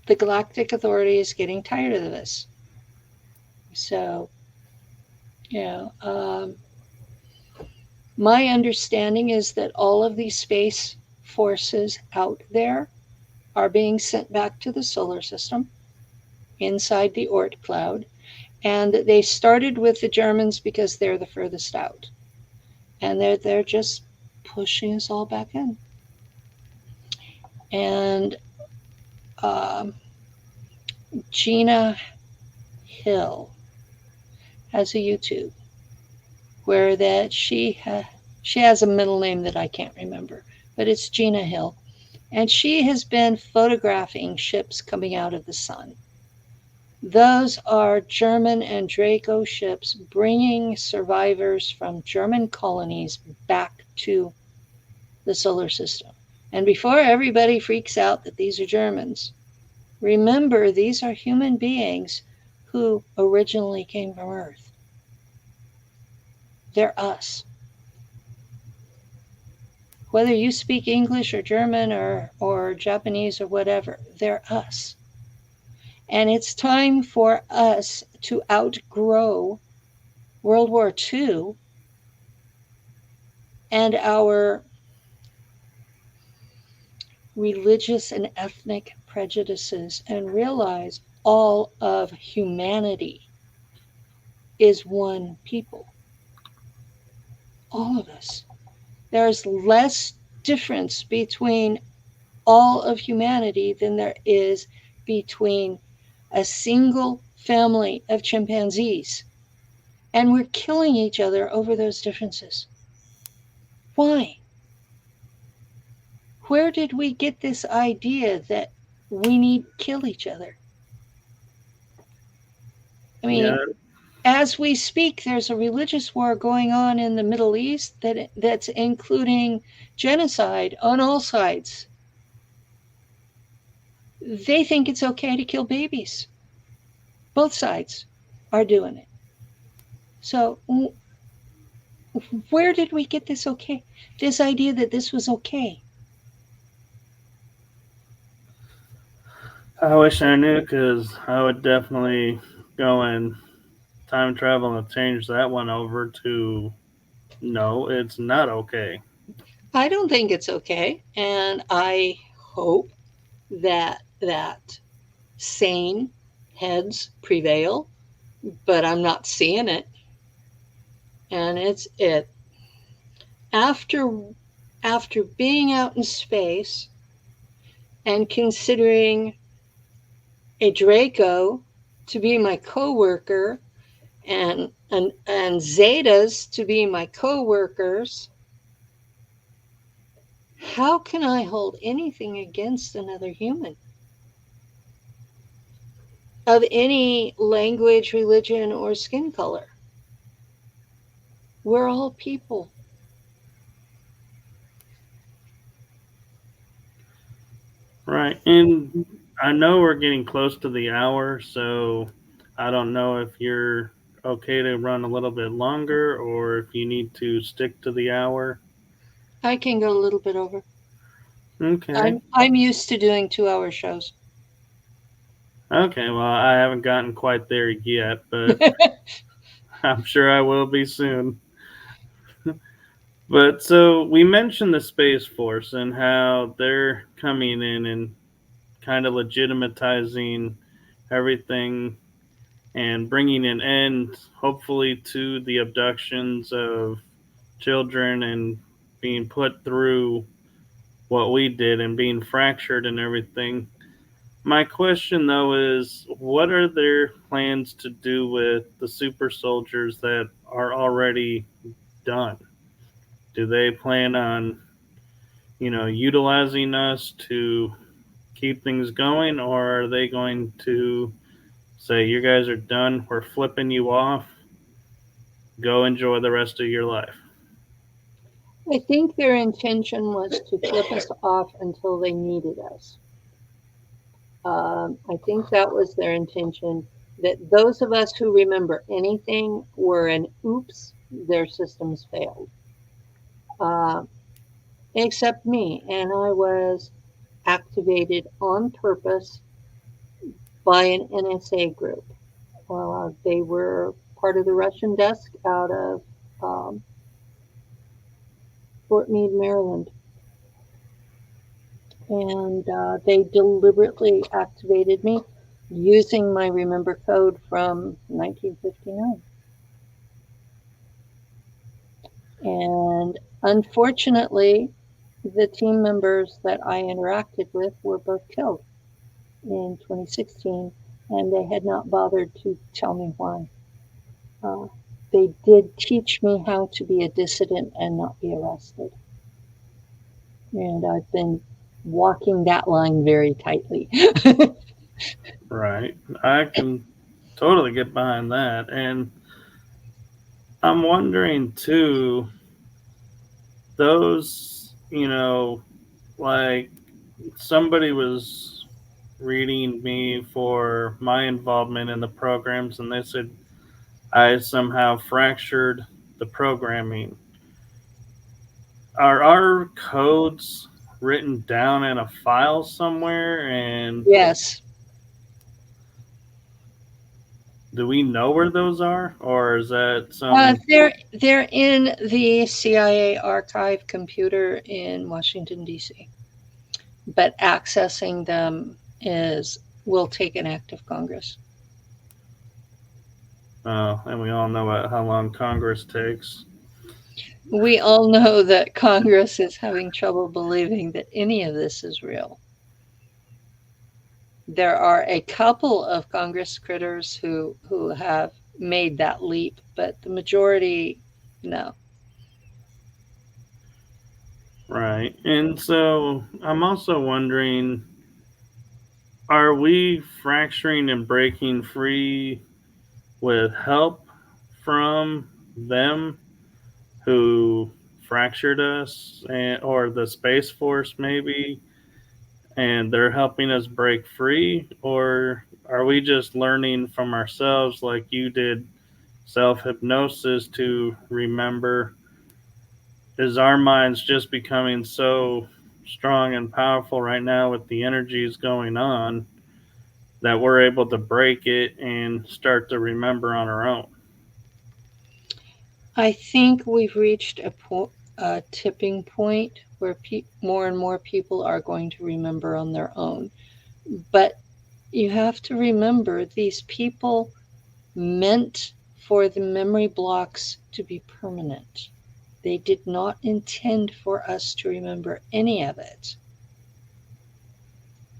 S3: the Galactic Authority is getting tired of this. So, my understanding is that all of these space forces out there are being sent back to the solar system inside the Oort cloud, and they started with the Germans because they're the furthest out, and they're just pushing us all back in. And Gina Hill has a YouTube where that she has a middle name that I can't remember, but it's Gina Hill, and she has been photographing ships coming out of the sun. Those are German and Draco ships bringing survivors from German colonies back to the solar system. And before everybody freaks out that these are Germans, remember these are human beings who originally came from Earth. They're us. Whether you speak English or German or Japanese or whatever, they're us. And it's time for us to outgrow World War II and our religious and ethnic prejudices and realize all of humanity is one people. All of us. There's less difference between all of humanity than there is between a single family of chimpanzees. And we're killing each other over those differences. Why? Where did we get this idea that we need to kill each other? I mean, as we speak, there's a religious war going on in the Middle East that's including genocide on all sides. They think it's okay to kill babies. Both sides are doing it. So where did we get this okay? This idea that this was okay?
S2: I wish I knew, because I would definitely go and time travel and change that one over to no, it's not okay.
S3: I don't think it's okay, and I hope that sane heads prevail, but I'm not seeing it. And it's it. After being out in space and considering a Draco to be my coworker and Zetas to be my coworkers, how can I hold anything against another human? Of any language, religion, or skin color. We're all people.
S2: Right. And I know we're getting close to the hour, so I don't know if you're okay to run a little bit longer or if you need to stick to the hour.
S3: I can go a little bit over.
S2: Okay.
S3: I'm used to doing 2-hour shows.
S2: Okay, well, I haven't gotten quite there yet, but I'm sure I will be soon. But so we mentioned the Space Force and how they're coming in and kind of legitimatizing everything and bringing an end, hopefully, to the abductions of children and being put through what we did and being fractured and everything. My question, though, is what are their plans to do with the super soldiers that are already done? Do they plan on, utilizing us to keep things going, or are they going to say, you guys are done, we're flipping you off, go enjoy the rest of your life?
S3: I think their intention was to flip us off until they needed us. I think that was their intention. That those of us who remember anything were an oops, their systems failed. Uh, Except me, and I was activated on purpose by an NSA group. They were part of the Russian desk out of um, Fort Meade, Maryland. And they deliberately activated me using my Remember code from 1959. And unfortunately, the team members that I interacted with were both killed in 2016, and they had not bothered to tell me why. Uh, they did teach me how to be a dissident and not be arrested. And I've been walking that line very tightly.
S2: Right. I can totally get behind that. And I'm wondering, too, those, like somebody was reading me for my involvement in the programs, and they said I somehow fractured the programming. Are our codes written down in a file somewhere, and
S3: Yes.
S2: do we know where those are, or is that some?
S3: They're in the CIA archive computer in Washington, D.C. But accessing them will take an act of Congress.
S2: And we all know how long Congress takes.
S3: We all know that Congress is having trouble believing that any of this is real. There are a couple of Congress critters who have made that leap, but the majority, no.
S2: Right. And so I'm also wondering, are we fracturing and breaking free with help from them who fractured us, or the Space Force maybe? and they're helping us break free, or are we just learning from ourselves like you did self hypnosis to remember? Is our minds just becoming so strong and powerful right now with the energies going on that we're able to break it and start to remember on our own?
S3: I think we've reached a tipping point where more and more people are going to remember on their own. But you have to remember these people meant for the memory blocks to be permanent. They did not intend for us to remember any of it.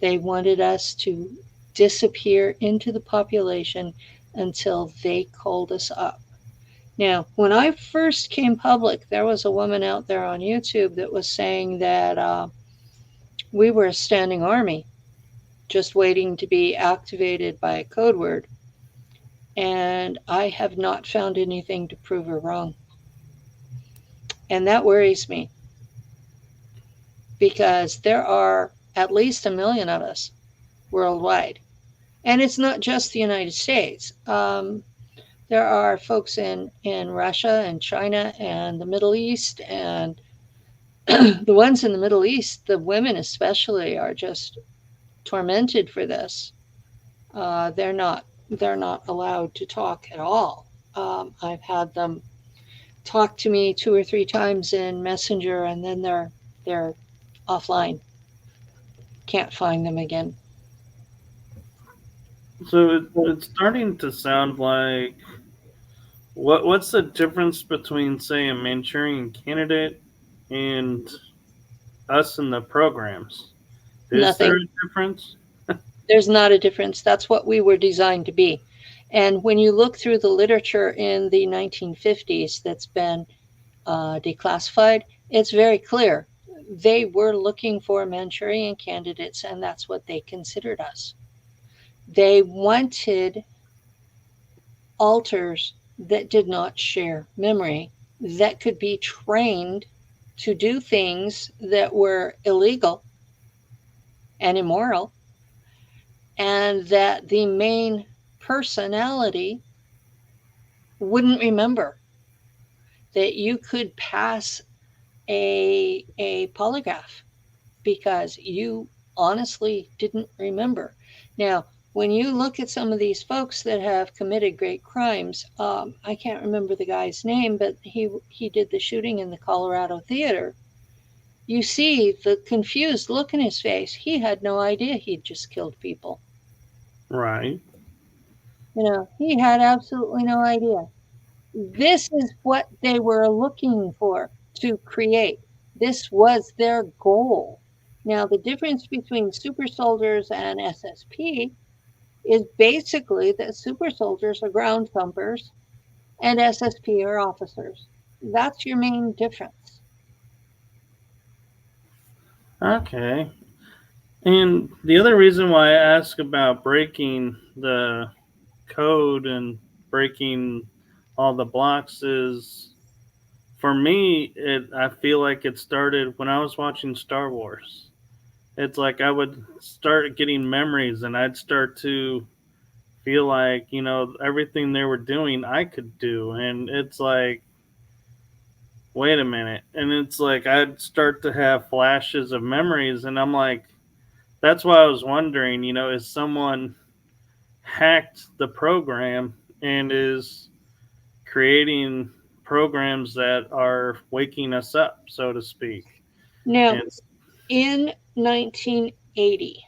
S3: They wanted us to disappear into the population until they called us up. Now, when I first came public, there was a woman out there on YouTube that was saying that we were a standing army just waiting to be activated by a code word. And I have not found anything to prove her wrong. And that worries me because there are at least 1 million of us worldwide. And it's not just the United States. There are folks in Russia and China and the Middle East. And the ones in the Middle East, the women especially, are just tormented for this. They're not allowed to talk at all. I've had them talk to me 2 or 3 times in Messenger, and then they're offline. Can't find them again.
S2: So it's starting to sound like what's the difference between, say, a Manchurian candidate and us in the programs? Is there
S3: Nothing.
S2: a difference?
S3: There's not a difference. That's what we were designed to be. And when you look through the literature in the 1950s that's been declassified, it's very clear. They were looking for Manchurian candidates, and that's what they considered us. They wanted alters that did not share memory, that could be trained to do things that were illegal and immoral, and that the main personality wouldn't remember, that you could pass a polygraph because you honestly didn't remember. Now, when you look at some of these folks that have committed great crimes, I can't remember the guy's name, but he did the shooting in the Colorado theater. You see the confused look in his face. He had no idea he'd just killed people.
S2: Right.
S3: He had absolutely no idea. This is what they were looking for to create. This was their goal. Now, the difference between super soldiers and SSP is basically that super soldiers are ground thumpers and SSP are officers. That's your main difference.
S2: Okay. And the other reason why I ask about breaking the code and breaking all the blocks is, for me, I feel like it started when I was watching Star Wars. It's like I would start getting memories and I'd start to feel like, everything they were doing I could do. And it's like, wait a minute. And it's like I'd start to have flashes of memories, and I'm like, that's why I was wondering, is someone hacked the program and is creating programs that are waking us up, so to speak?
S3: Now,
S2: And
S3: in 1980,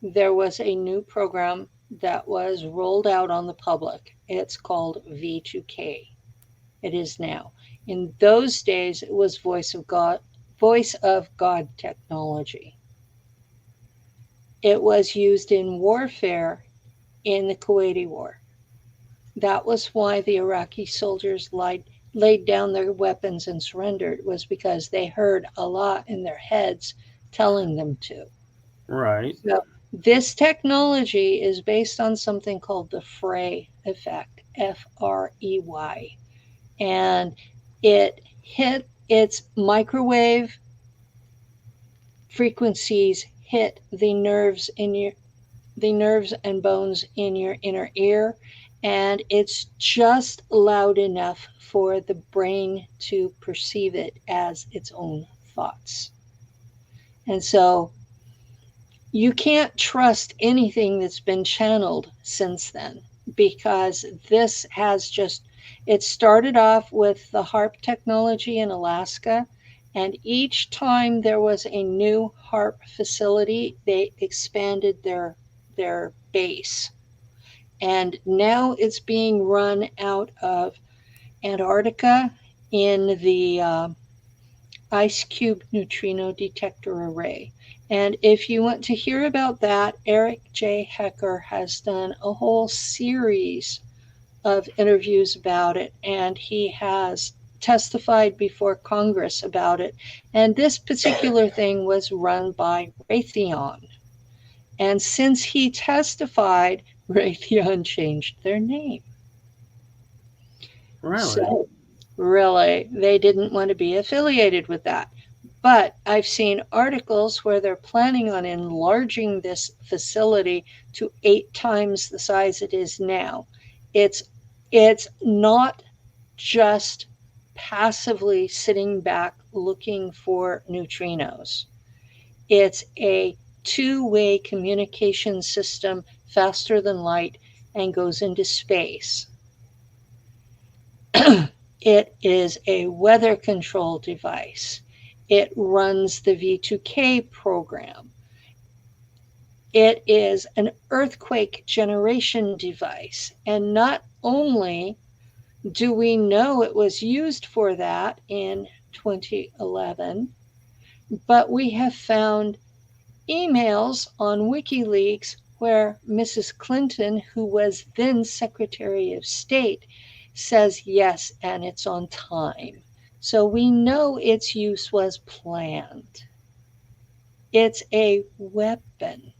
S3: there was a new program that was rolled out on the public. It's called V2K. It is now. In those days, it was voice of God technology. It was used in warfare in the Kuwaiti War. That was why the Iraqi soldiers laid down their weapons and surrendered, was because they heard Allah in their heads telling them to.
S2: right.
S3: So this technology is based on something called the Frey effect, Frey. And its microwave frequencies hit the nerves and bones in your inner ear, and it's just loud enough for the brain to perceive it as its own thoughts. And so you can't trust anything that's been channeled since then, because this has it started off with the HARP technology in Alaska, and each time there was a new HARP facility, they expanded their base. And now it's being run out of Antarctica in the ice cube neutrino detector array. And if you want to hear about that, Eric J. Hecker has done a whole series of interviews about it, and he has testified before Congress about it. And this particular thing was run by Raytheon. And since he testified, Raytheon changed their name.
S2: Really?
S3: So, really, they didn't want to be affiliated with that. But I've seen articles where they're planning on enlarging this facility to 8 times the size it is now. It's not just passively sitting back looking for neutrinos. It's a two-way communication system, faster than light, and goes into space. It is a weather control device. It runs the V2K program. It is an earthquake generation device. And not only do we know it was used for that in 2011, but we have found emails on WikiLeaks where Mrs. Clinton, who was then Secretary of State, says yes, and it's on time. So we know its use was planned. It's a weapon,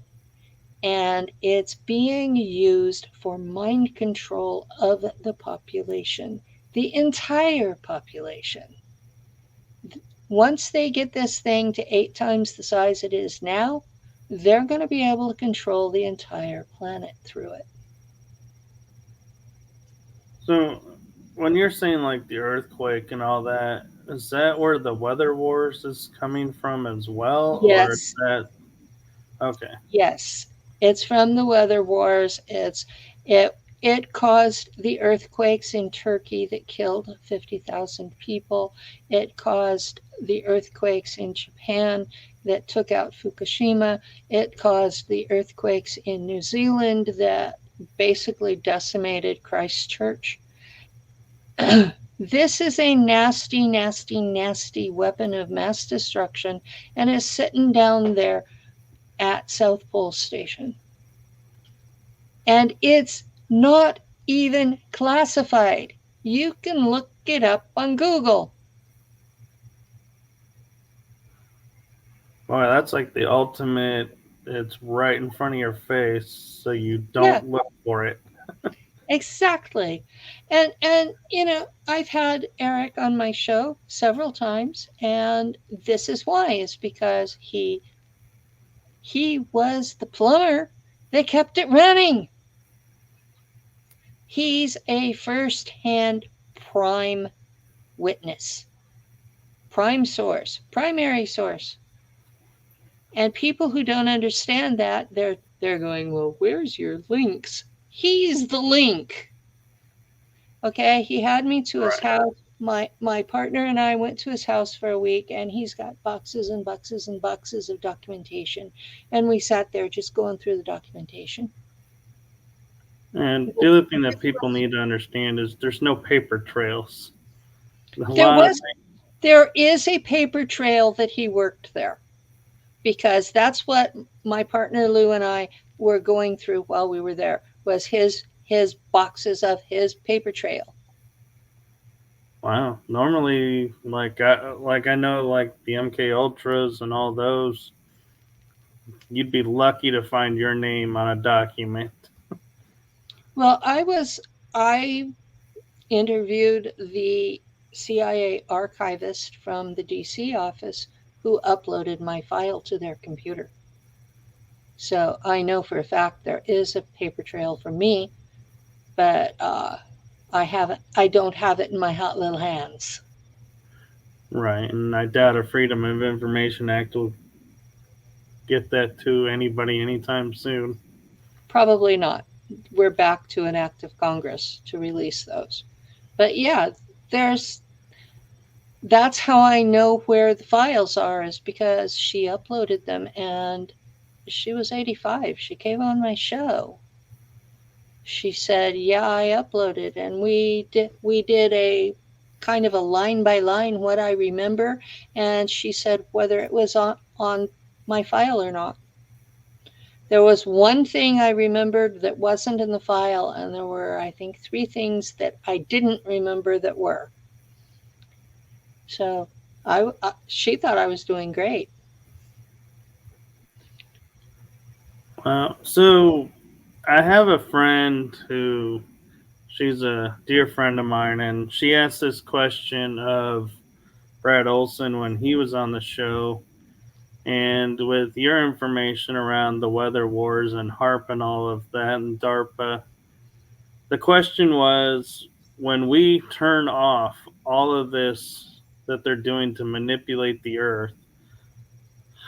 S3: and it's being used for mind control of the population, the entire population. Once they get this thing to 8 times the size it is now, they're going to be able to control the entire planet through it.
S2: So, when you're saying like the earthquake and all that, is that where the weather wars is coming from as well?
S3: Yes.
S2: Or is that okay?
S3: Yes, it's from the weather wars. It caused the earthquakes in Turkey that killed 50,000 people. It caused the earthquakes in Japan that took out Fukushima. It caused the earthquakes in New Zealand that basically decimated Christchurch. This is a nasty, nasty, nasty weapon of mass destruction, and is sitting down there at South Pole Station. And it's not even classified. You can look it up on Google.
S2: Boy, that's like the ultimate. It's right in front of your face, so you don't look for it.
S3: Exactly. And I've had Eric on my show several times, and this is why. It's because he was the plumber that kept it running. He's a first-hand prime witness, prime source, primary source. And people who don't understand that, they're going, well, where's your links? He's the link. Okay, he had me to his house. My partner and I went to his house for a week, and he's got boxes and boxes and boxes of documentation. And we sat there just going through the documentation.
S2: And the other thing that people need to understand is there's no paper trails.
S3: There is a paper trail that he worked there, because that's what my partner Lou and I were going through while we were there, was his boxes of his paper trail.
S2: Wow. Normally, like I know, like the MK Ultras and all those, you'd be lucky to find your name on a document.
S3: Well, I interviewed the CIA Archivist from the DC office who uploaded my file to their computer. So I know for a fact there is a paper trail for me, but I don't have it in my hot little hands.
S2: Right, and I doubt a Freedom of Information Act will get that to anybody anytime soon.
S3: Probably not. We're back to an act of Congress to release those. But yeah, there's that's how I know where the files are, is because she uploaded them, and she was 85. She came on my show. She said, "Yeah, I uploaded," and we did a kind of a line by line what I remember, and she said whether it was on my file or not. There was one thing I remembered that wasn't in the file, and there were, I think, 3 things that I didn't remember that were. So she thought I was doing great.
S2: So I have a friend who, she's a dear friend of mine, and she asked this question of Brad Olson when he was on the show. And with your information around the weather wars and HARP and all of that and DARPA, the question was, when we turn off all of this that they're doing to manipulate the Earth,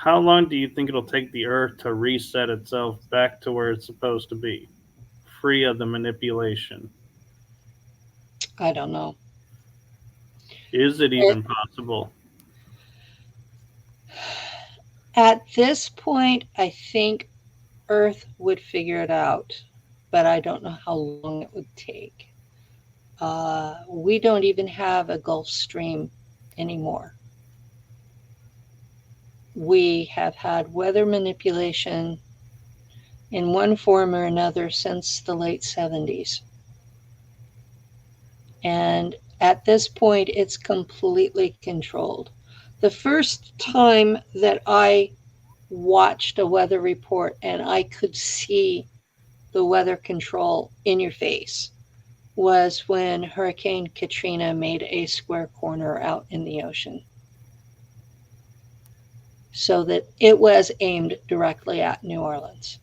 S2: how long do you think it'll take the Earth to reset itself back to where it's supposed to be, free of the manipulation?
S3: I don't know.
S2: Is it
S3: It,
S2: even possible?
S3: at this point, I think Earth would figure it out, but I don't know how long it would take. We don't even have a Gulf Stream anymore. We have had weather manipulation in one form or another since the late 70s. And at this point, it's completely controlled. The first time that I watched a weather report and I could see the weather control in your face was when Hurricane Katrina made a square corner out in the ocean, so that it was aimed directly at New Orleans.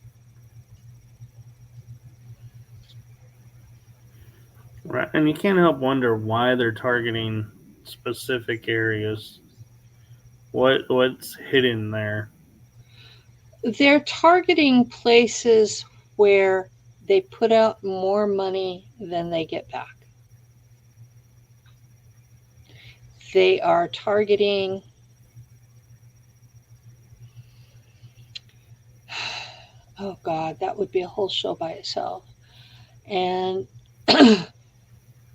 S2: Right, and you can't help wonder why they're targeting specific areas. What's hidden there?
S3: They're targeting places where they put out more money than they get back. They are targeting, oh God, that would be a whole show by itself. And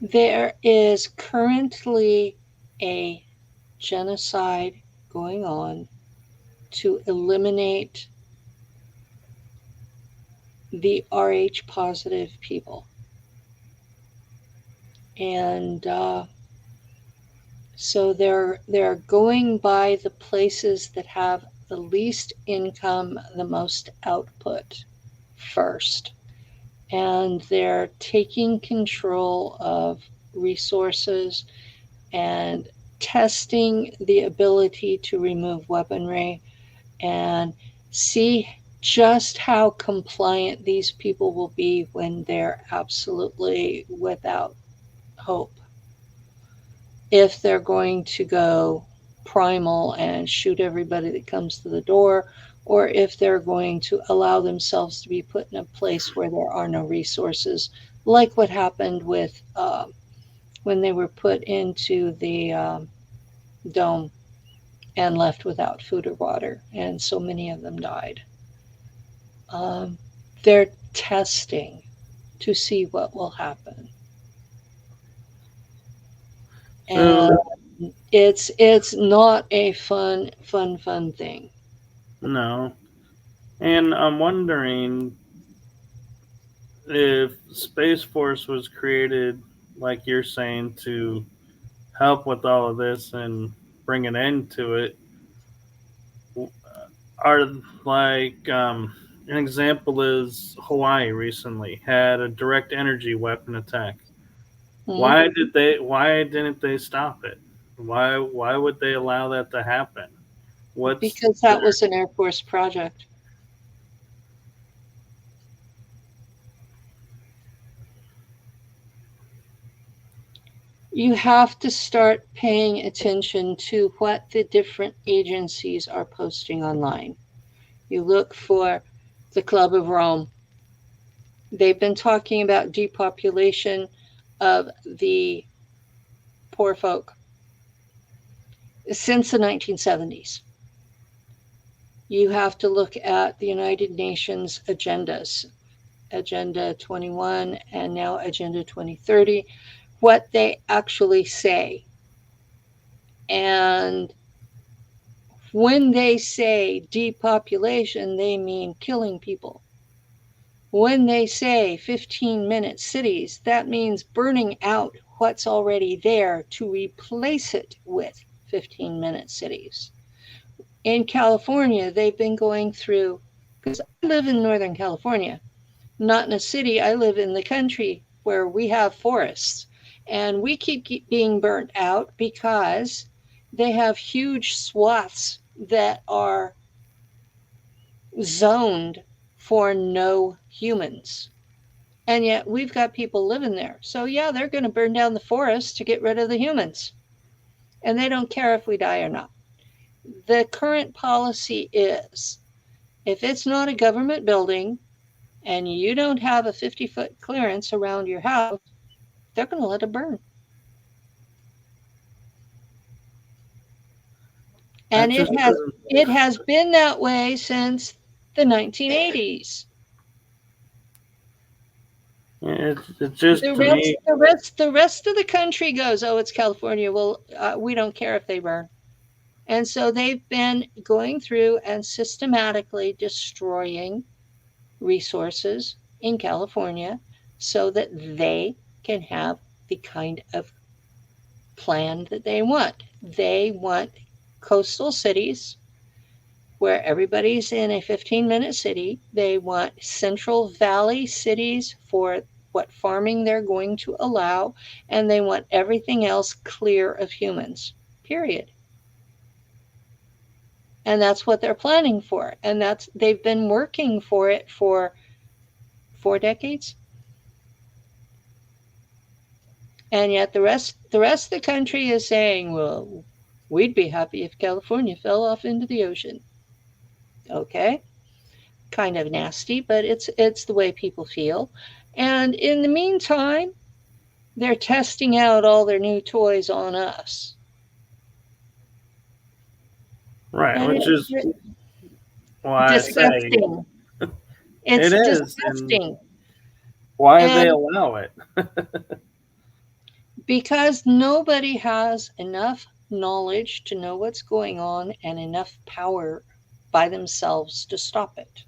S3: there is currently a genocide going on to eliminate the Rh positive people. And so they're going by the places that have the least income, the most output first. And they're taking control of resources and testing the ability to remove weaponry and see just how compliant these people will be when they're absolutely without hope. If they're going to go primal and shoot everybody that comes to the door, or if they're going to allow themselves to be put in a place where there are no resources, like what happened with when they were put into the dome and left without food or water, and so many of them died. They're testing to see what will happen. And
S2: So
S3: it's not a fun thing.
S2: no, and I'm wondering if Space Force was created, like you're saying, to help with all of this and bring an end to it. Are like an example is Hawaii recently had a direct energy weapon attack.
S3: Mhm.
S2: Why didn't they stop it? Why would they allow that to happen? What's
S3: Because that
S2: their
S3: was an Air Force project. You have to start paying attention to what the different agencies are posting online. You look for the Club of Rome. They've been talking about depopulation of the poor folk since the 1970s. You have to look at the United Nations agendas, Agenda 21 and now Agenda 2030, what they actually say. And when they say depopulation, they mean killing people. When they say 15-minute cities, that means burning out what's already there to replace it with 15-minute cities. In California, they've been going through, because I live in Northern California, not in a city. I live in the country where we have forests, and we keep being burnt out because they have huge swaths that are zoned for no humans. And yet we've got people living there. So yeah, they're going to burn down the forest to get rid of the humans. And they don't care if we die or not. The current policy is, if it's not a government building and you don't have a 50-foot clearance around your house, they're going to let it burn. And it has been that way since the 1980s.
S2: It's just
S3: the rest of the country goes, oh, it's California. Well, we don't care if they burn. And so they've been going through and systematically destroying resources in California so that they can have the kind of plan that they want. They want coastal cities where everybody's in a 15-minute city. They want Central Valley cities for what farming they're going to allow, and they want everything else clear of humans, period. And that's what they're planning for. And they've been working for it for 4 decades. And yet the rest of the country is saying, well, we'd be happy if California fell off into the ocean. Okay, kind of nasty, but it's the way people feel. And in the meantime, they're testing out all their new toys on us.
S2: Right, and which is why
S3: disgusting. It's disgusting.
S2: Why they allow it?
S3: Because nobody has enough knowledge to know what's going on and enough power by themselves to stop it.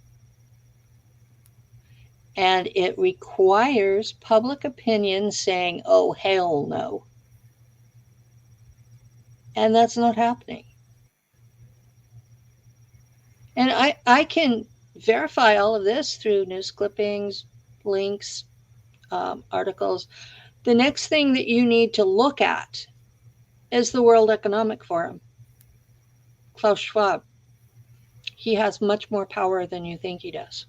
S3: And it requires public opinion saying, oh, hell no. And that's not happening. And I can verify all of this through news clippings, links, articles. The next thing that you need to look at is the World Economic Forum. Klaus Schwab. He has much more power than you think he does.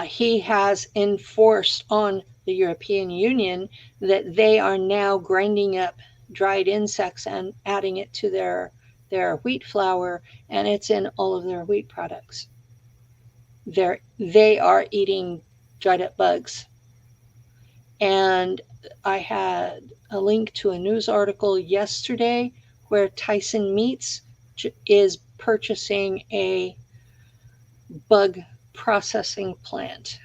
S3: He has enforced on the European Union that they are now grinding up dried insects and adding it to their wheat flour, and it's in all of their wheat products. They are eating dried up bugs. And I had a link to a news article yesterday where Tyson Meats is purchasing a bug processing plant.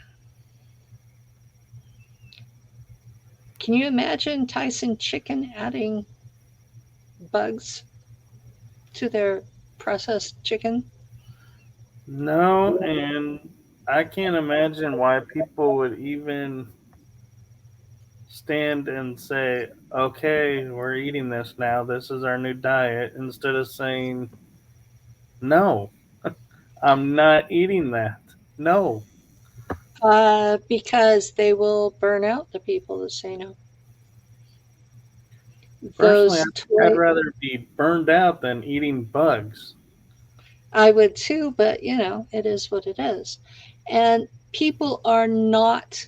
S3: Can you imagine Tyson Chicken adding bugs to their processed chicken?
S2: No, and I can't imagine why people would even stand and say, okay, we're eating this now, this is our new diet, instead of saying, no, I'm not eating that. No.
S3: Because they will burn out the people that say no.
S2: Personally, I'd rather be burned out than eating bugs.
S3: I would too, but it is what it is. And people are not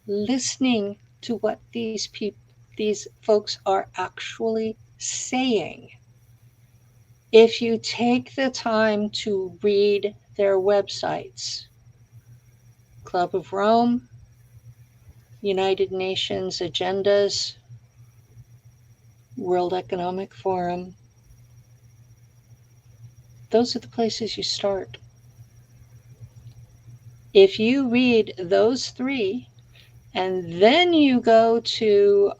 S3: listening to what these people, these folks are actually saying. If you take the time to read their websites, Club of Rome, United Nations agendas, World Economic Forum, those are the places you start. If you read those three, and then you go to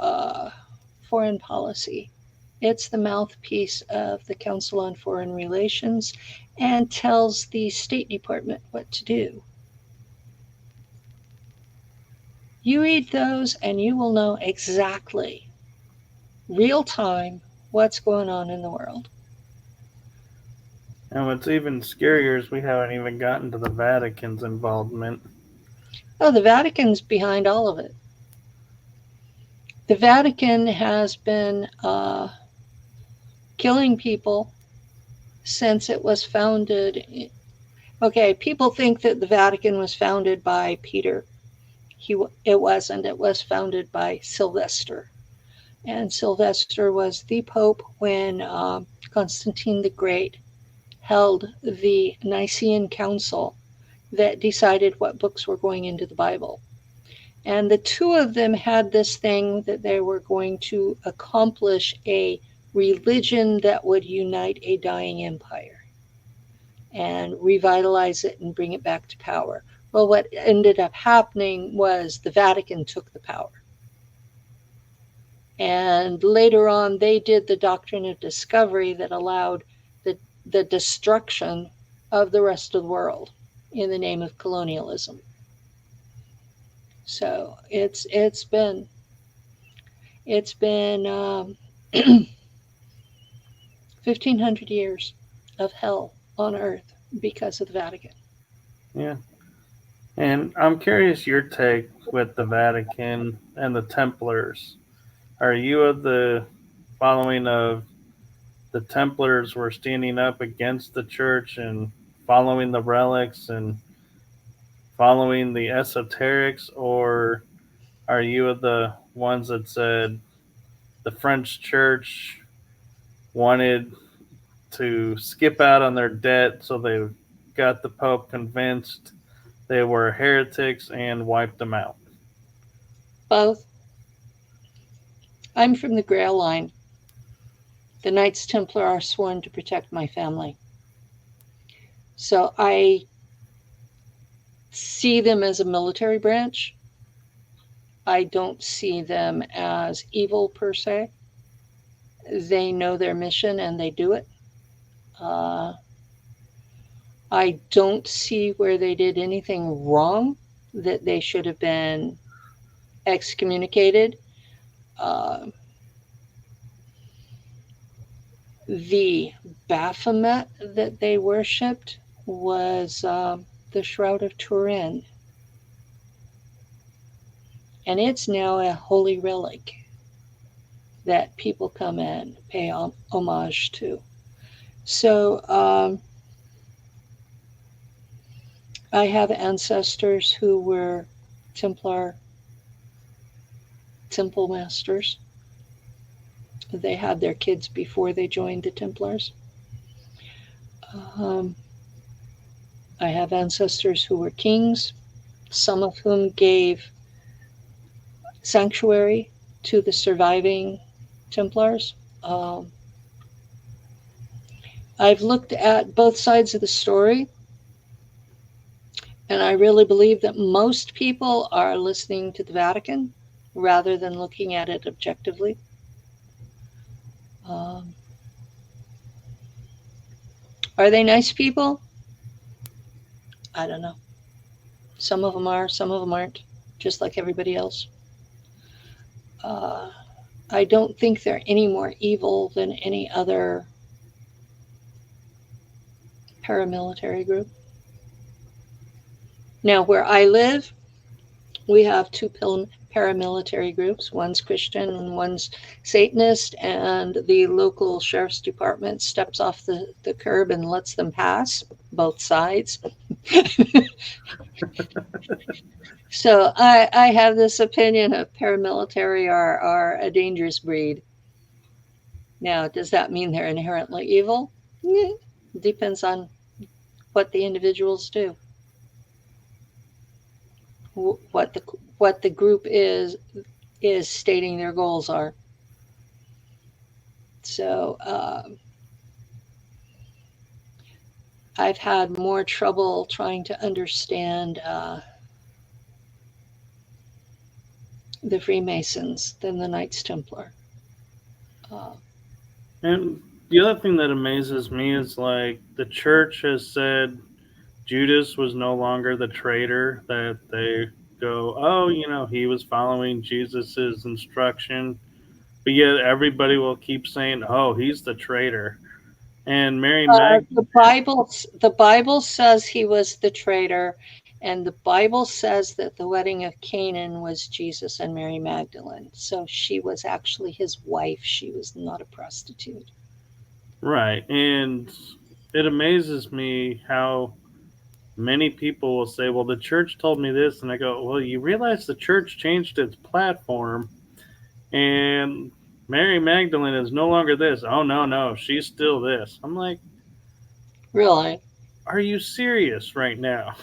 S3: foreign policy, it's the mouthpiece of the Council on Foreign Relations and tells the State Department what to do. You read those and you will know exactly, real time, what's going on in the world.
S2: And what's even scarier is we haven't even gotten to the Vatican's involvement.
S3: Oh, the Vatican's behind all of it. The Vatican has been killing people since it was founded. Okay, people think that the Vatican was founded by Peter. It wasn't. It was founded by Sylvester. And Sylvester was the Pope when Constantine the Great held the Nicene Council that decided what books were going into the Bible. And the two of them had this thing that they were going to accomplish a religion that would unite a dying empire and revitalize it and bring it back to power. Well, what ended up happening was the Vatican took the power. And later on, they did the doctrine of discovery that allowed the destruction of the rest of the world in the name of colonialism. So it's been 1,500 years of hell on earth because of the Vatican.
S2: Yeah. And I'm curious your take with the Vatican and the Templars. Are you of the following of the Templars were standing up against the church and following the relics and following the esoterics, or are you of the ones that said the French church wanted to skip out on their debt, so they got the Pope convinced they were heretics and wiped them out?
S3: Both. I'm from the Grail line. The Knights Templar are sworn to protect my family. So I see them as a military branch. I don't see them as evil per se. They know their mission and they do it. I don't see where they did anything wrong that they should have been excommunicated. The Baphomet that they worshipped was the Shroud of Turin. And it's now a holy relic that people come and pay homage to. So I have ancestors who were Templar temple masters. They had their kids before they joined the Templars. I have ancestors who were kings, some of whom gave sanctuary to the surviving Templars. I've looked at both sides of the story, and I really believe that most people are listening to the Vatican rather than looking at it objectively. Are they nice people? I don't know. Some of them are, some of them aren't, just like everybody else. I don't think they're any more evil than any other paramilitary group. Now, where I live, we have two paramilitary groups. One's Christian and one's Satanist, and the local sheriff's department steps off the curb and lets them pass, both sides. So I have this opinion of paramilitary are a dangerous breed. Now, does that mean they're inherently evil? Depends on what the individuals do, what the group is stating their goals are. So I've had more trouble trying to understand the Freemasons than the Knights Templar.
S2: And the other thing that amazes me is like the church has said Judas was no longer the traitor, that they go, oh, he was following Jesus's instruction, but yet everybody will keep saying, oh, he's the traitor. And Mary Magdalene.
S3: The Bible says he was the traitor, and the Bible says that the wedding of Canaan was Jesus and Mary Magdalene. So she was actually his wife. She was not a prostitute.
S2: Right. And it amazes me how many people will say, well, the church told me this. And I go, well, you realize the church changed its platform and Mary Magdalene is no longer this. Oh, no, she's still this. I'm like,
S3: Really?
S2: are you serious right now?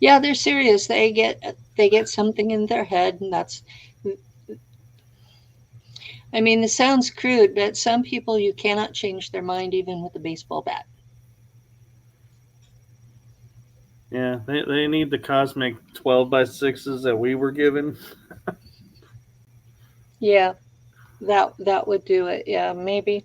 S3: Yeah, they're serious. They get something in their head, and that's. I mean, this sounds crude, but some people you cannot change their mind even with a baseball bat.
S2: Yeah, they need the cosmic 12x6s that we were given.
S3: Yeah, that would do it. Yeah, maybe.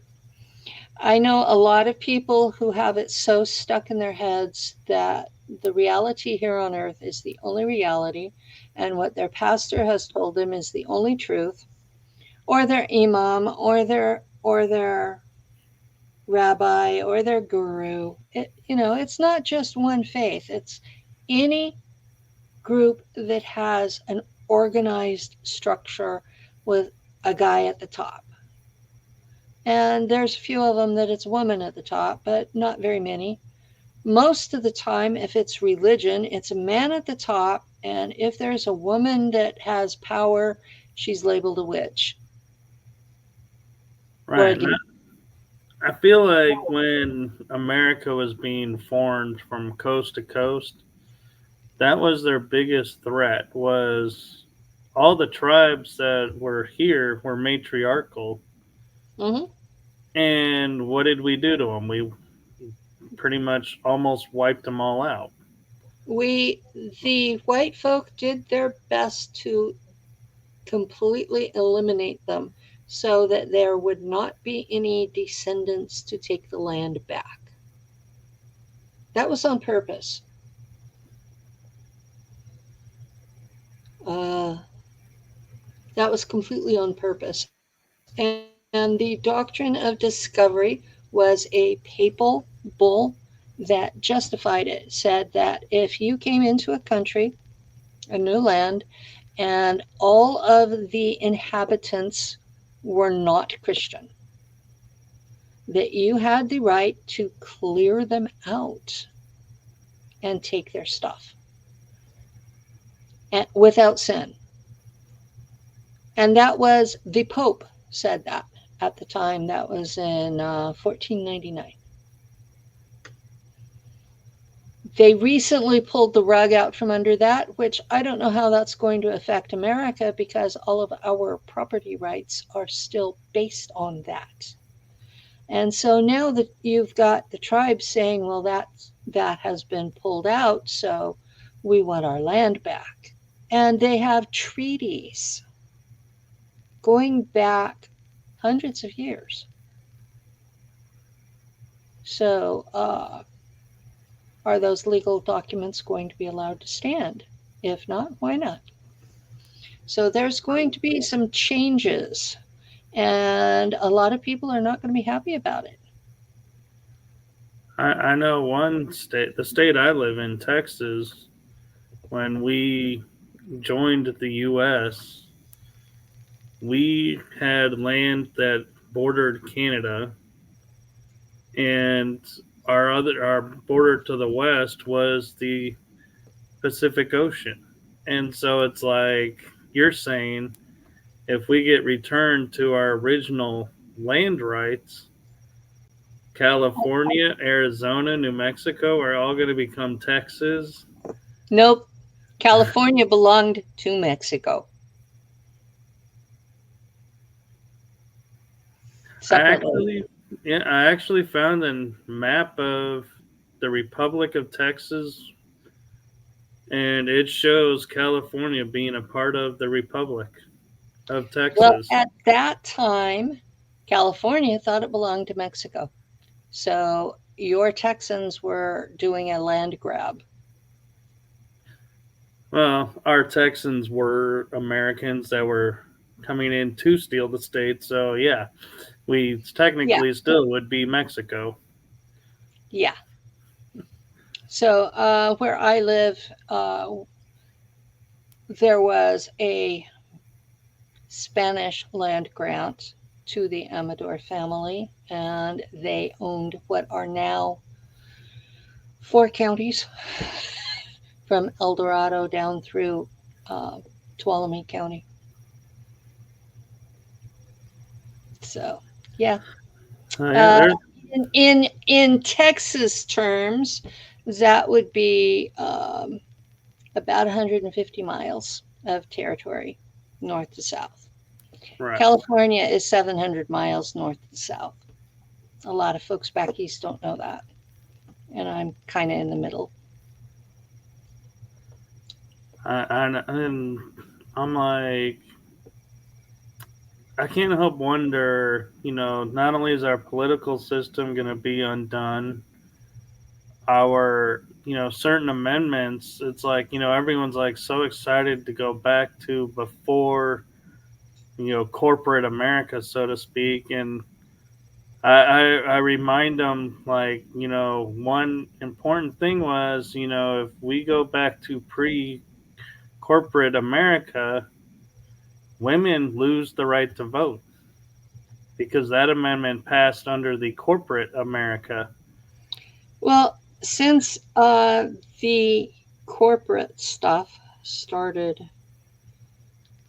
S3: I know a lot of people who have it so stuck in their heads that the reality here on earth is the only reality, and what their pastor has told them is the only truth, or their imam, or their rabbi, or their guru. It's not just one faith. It's any group that has an organized structure with a guy at the top. And there's a few of them that it's a woman at the top, but not very many. Most of the time, if it's religion, it's a man at the top. And if there's a woman that has power, she's labeled a witch.
S2: Right. I feel like when America was being formed from coast to coast, that was their biggest threat, was all the tribes that were here were matriarchal.
S3: Mm-hmm.
S2: And what did we do to them? We pretty much almost wiped them all out.
S3: The white folk did their best to completely eliminate them so that there would not be any descendants to take the land back. That was on purpose. That was completely on purpose. And the doctrine of discovery was a papal bull that justified it. It said that if you came into a country, a new land, and all of the inhabitants were not Christian, that you had the right to clear them out and take their stuff without sin. And that was the Pope said that at the time. That was in 1499. They recently pulled the rug out from under that, which I don't know how that's going to affect America because all of our property rights are still based on that. And so now that you've got the tribes saying, well, that has been pulled out, so we want our land back. And they have treaties going back hundreds of years. So are those legal documents going to be allowed to stand? If not, why not? So there's going to be some changes, and a lot of people are not going to be happy about it.
S2: I know one state, the state I live in, Texas, when we joined the U.S., we had land that bordered Canada, and our border to the west was the Pacific Ocean. And so it's like you're saying, if we get returned to our original land rights, California, Arizona, New Mexico are all going to become Texas.
S3: Nope. California belonged to Mexico. Separately.
S2: I actually found a map of the Republic of Texas, and it shows California being a part of the Republic of Texas.
S3: Well, at that time, California thought it belonged to Mexico. So your Texans were doing a land grab.
S2: Well, our Texans were Americans that were coming in to steal the state. So, yeah, we technically still would be Mexico.
S3: Yeah. So where I live, there was a Spanish land grant to the Amador family, and they owned what are now 4 counties from El Dorado down through Tuolumne County. So, yeah. In Texas terms, that would be about 150 miles of territory north to south.
S2: Right.
S3: California is 700 miles north to south. A lot of folks back east don't know that. And I'm kind of in the middle.
S2: And I'm like, I can't help wonder, not only is our political system going to be undone, our, certain amendments, it's like, everyone's like so excited to go back to before, corporate America, so to speak. And I remind them, like, one important thing was, if we go back to pre-corporate America, women lose the right to vote because that amendment passed under the corporate America.
S3: Well, since the corporate stuff started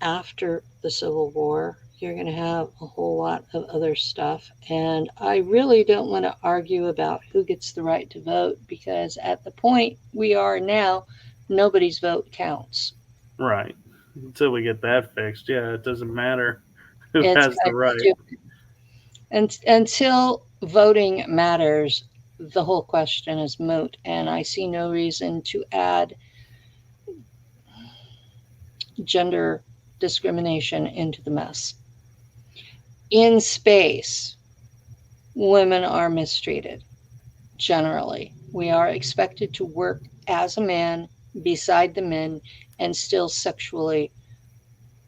S3: after the Civil War, you're going to have a whole lot of other stuff. And I really don't want to argue about who gets the right to vote, because at the point we are now, nobody's vote counts.
S2: Right. Until we get that fixed. Yeah, it doesn't matter who has the right.
S3: And until voting matters, the whole question is moot. And I see no reason to add gender discrimination into the mess. In space, women are mistreated. Generally, we are expected to work as a man beside the men and still sexually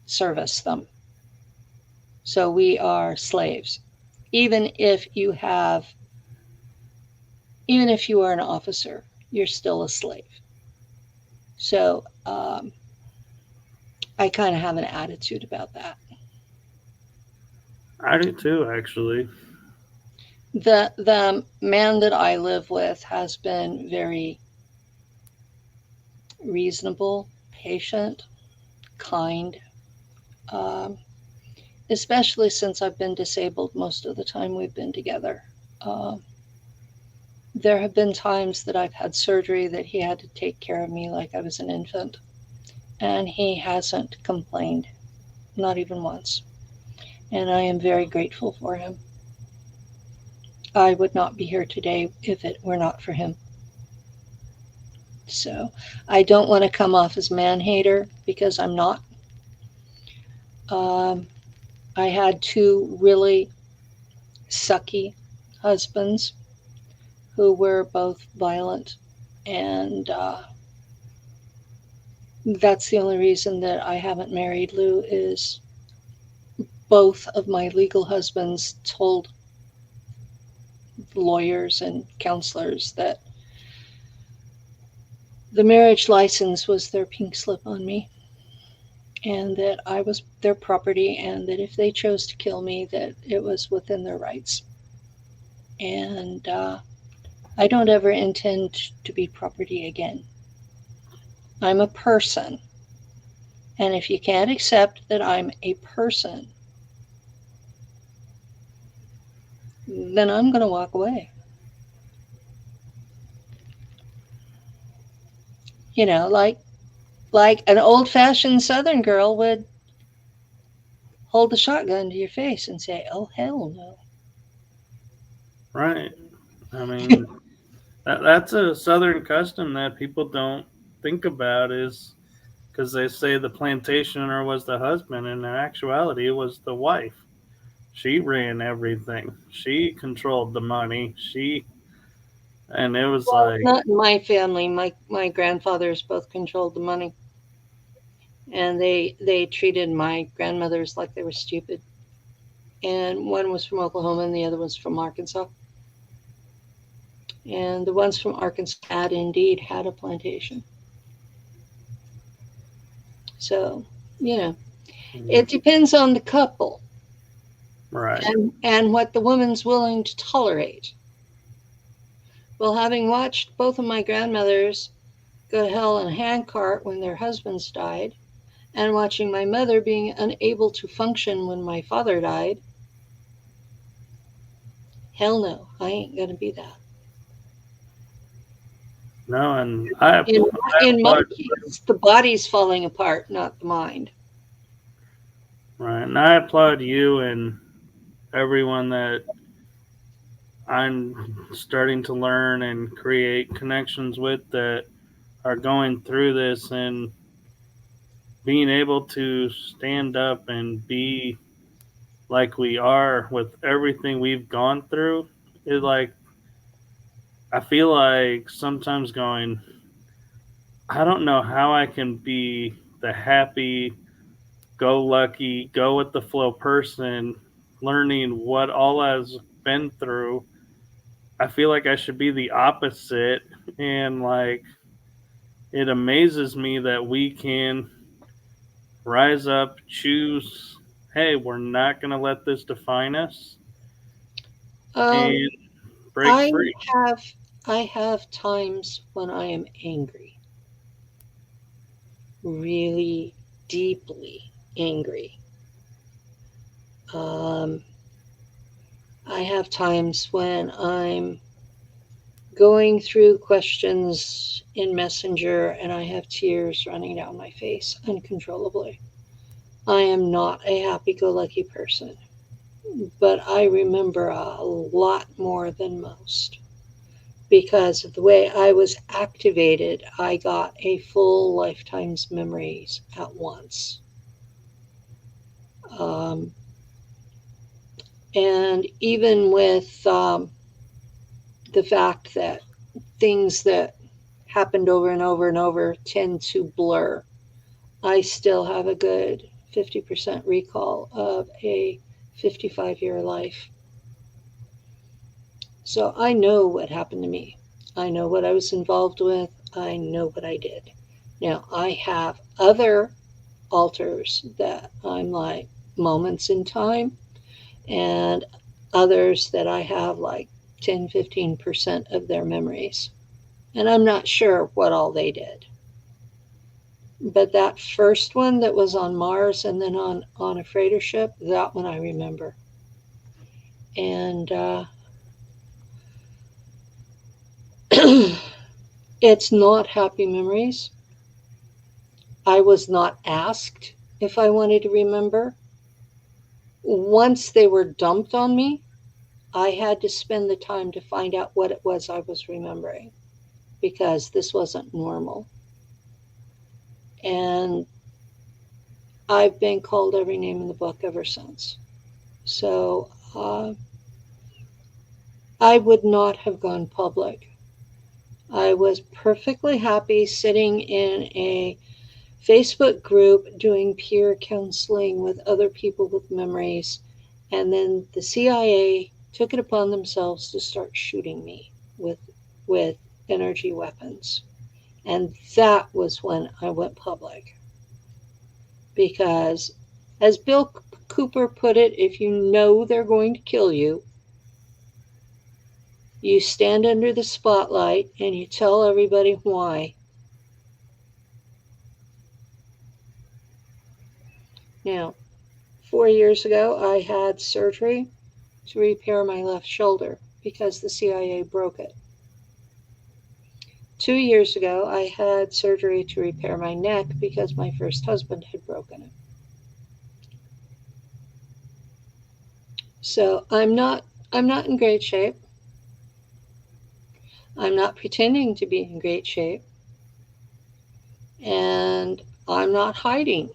S3: service them. So we are slaves. Even if you are an officer, you're still a slave. So I kind of have an attitude about that.
S2: I do too, actually.
S3: The man that I live with has been very reasonable, patient, kind, especially since I've been disabled most of the time we've been together. There have been times that I've had surgery that he had to take care of me like I was an infant, and he hasn't complained, not even once. And I am very grateful for him. I would not be here today if it were not for him. So I don't want to come off as man-hater, because I'm not. I had 2 really sucky husbands who were both violent, and that's the only reason that I haven't married Lou, is both of my legal husbands told lawyers and counselors that the marriage license was their pink slip on me, and that I was their property, and that if they chose to kill me, that it was within their rights. And I I don't ever intend to be property again. I'm a person. And if you can't accept that I'm a person, then I'm going to walk away. You know, like an old-fashioned Southern girl would hold the shotgun to your face and say, "Oh, hell no."
S2: Right. I mean, that's a Southern custom that people don't think about, is because they say the plantation owner was the husband, and in actuality, it was the wife. She ran everything. She controlled the money. And it was
S3: Well,
S2: like,
S3: not in my family. My grandfathers both controlled the money, and they treated my grandmothers like they were stupid. And one was from Oklahoma, and the other was from Arkansas. And the ones from Arkansas had indeed had a plantation. So, you know, it depends on the couple,
S2: right.
S3: and what the woman's willing to tolerate. Well, having watched both of my grandmothers go to hell in a handcart when their husbands died, and watching my mother being unable to function when my father died, hell no, I ain't going to be that.
S2: No, and
S3: In my case, the body's falling apart, not the mind.
S2: right, and I applaud you and everyone that I'm starting to learn and create connections with that are going through this, and being able to stand up and be like we are with everything we've gone through. It like, I feel like sometimes going, I don't know how I can be the happy go lucky, go with the flow person, learning what all I've been through. I feel like I should be the opposite. And like, it amazes me that we can rise up, choose, hey, we're not going to let this define us, and break
S3: I
S2: free.
S3: have times when I am angry, really deeply angry. I have times when I'm going through questions in Messenger and I have tears running down my face uncontrollably. I am not a happy-go-lucky person, but I remember a lot more than most. Because of the way I was activated, I got a full lifetime's memories at once. And even with the fact that things that happened over and over and over tend to blur, I still have a good 50% recall of a 55-year life. So I know what happened to me. I know what I was involved with. I know what I did. Now, I have other alters that I'm like moments in time, and others that I have like 10-15% of their memories. And I'm not sure what all they did. But that first one that was on Mars and then on a freighter ship, that one I remember. And it's not happy memories. I was not asked if I wanted to remember. Once they were dumped on me, I had to spend the time to find out what it was I was remembering, because this wasn't normal. And I've been called every name in the book ever since. So I would not have gone public. I was perfectly happy sitting in a Facebook group doing peer counseling with other people with memories, and then the CIA took it upon themselves to start shooting me with energy weapons. And that was when I went public. Because, as Bill Cooper put it, if you know they're going to kill you, You stand under the spotlight and you tell everybody why. Now, 4 years ago, I had surgery to repair my left shoulder because the CIA broke it. 2 years ago, I had surgery to repair my neck because my first husband had broken it. So I'm not in great shape. I'm not pretending to be in great shape. And I'm not hiding.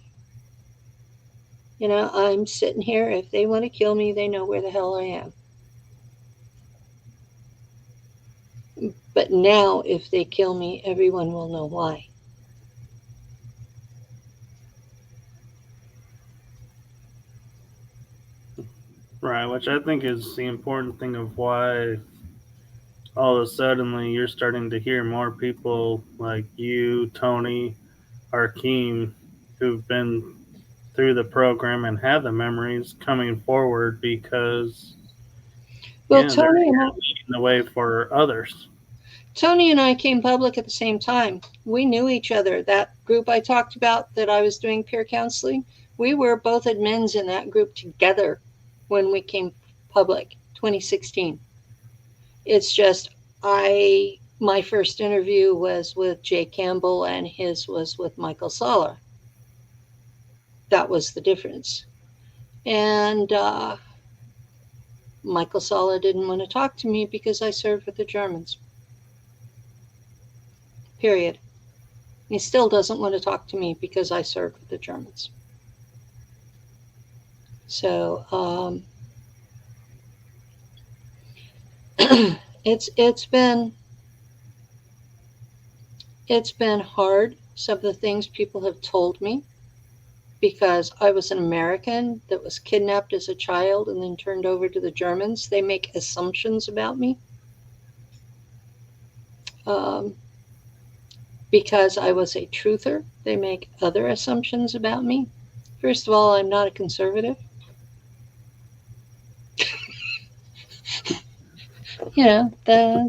S3: I'm sitting here. If they want to kill me, they know where the hell I am. But now, if they kill me, everyone will know why.
S2: Right, which I think is the important thing of why all of a sudden you're starting to hear more people like you, Tony, Arkeem, who've been through the program and have the memories coming forward because,
S3: Well,
S2: they're leading the way for others.
S3: Tony and I came public at the same time. We knew each other. That group I talked about that I was doing peer counseling, we were both admins in that group together when we came public, 2016. It's just my first interview was with Jay Campbell and his was with Michael Soller. That was the difference. And Michael Soller didn't want to talk to me because I served with the Germans. Period. He still doesn't want to talk to me because I served with the Germans. So it's been hard. Some of the things people have told me, because I was an American that was kidnapped as a child and then turned over to the Germans. They make assumptions about me. Because I was a truther, they make other assumptions about me. First of all, I'm not a conservative.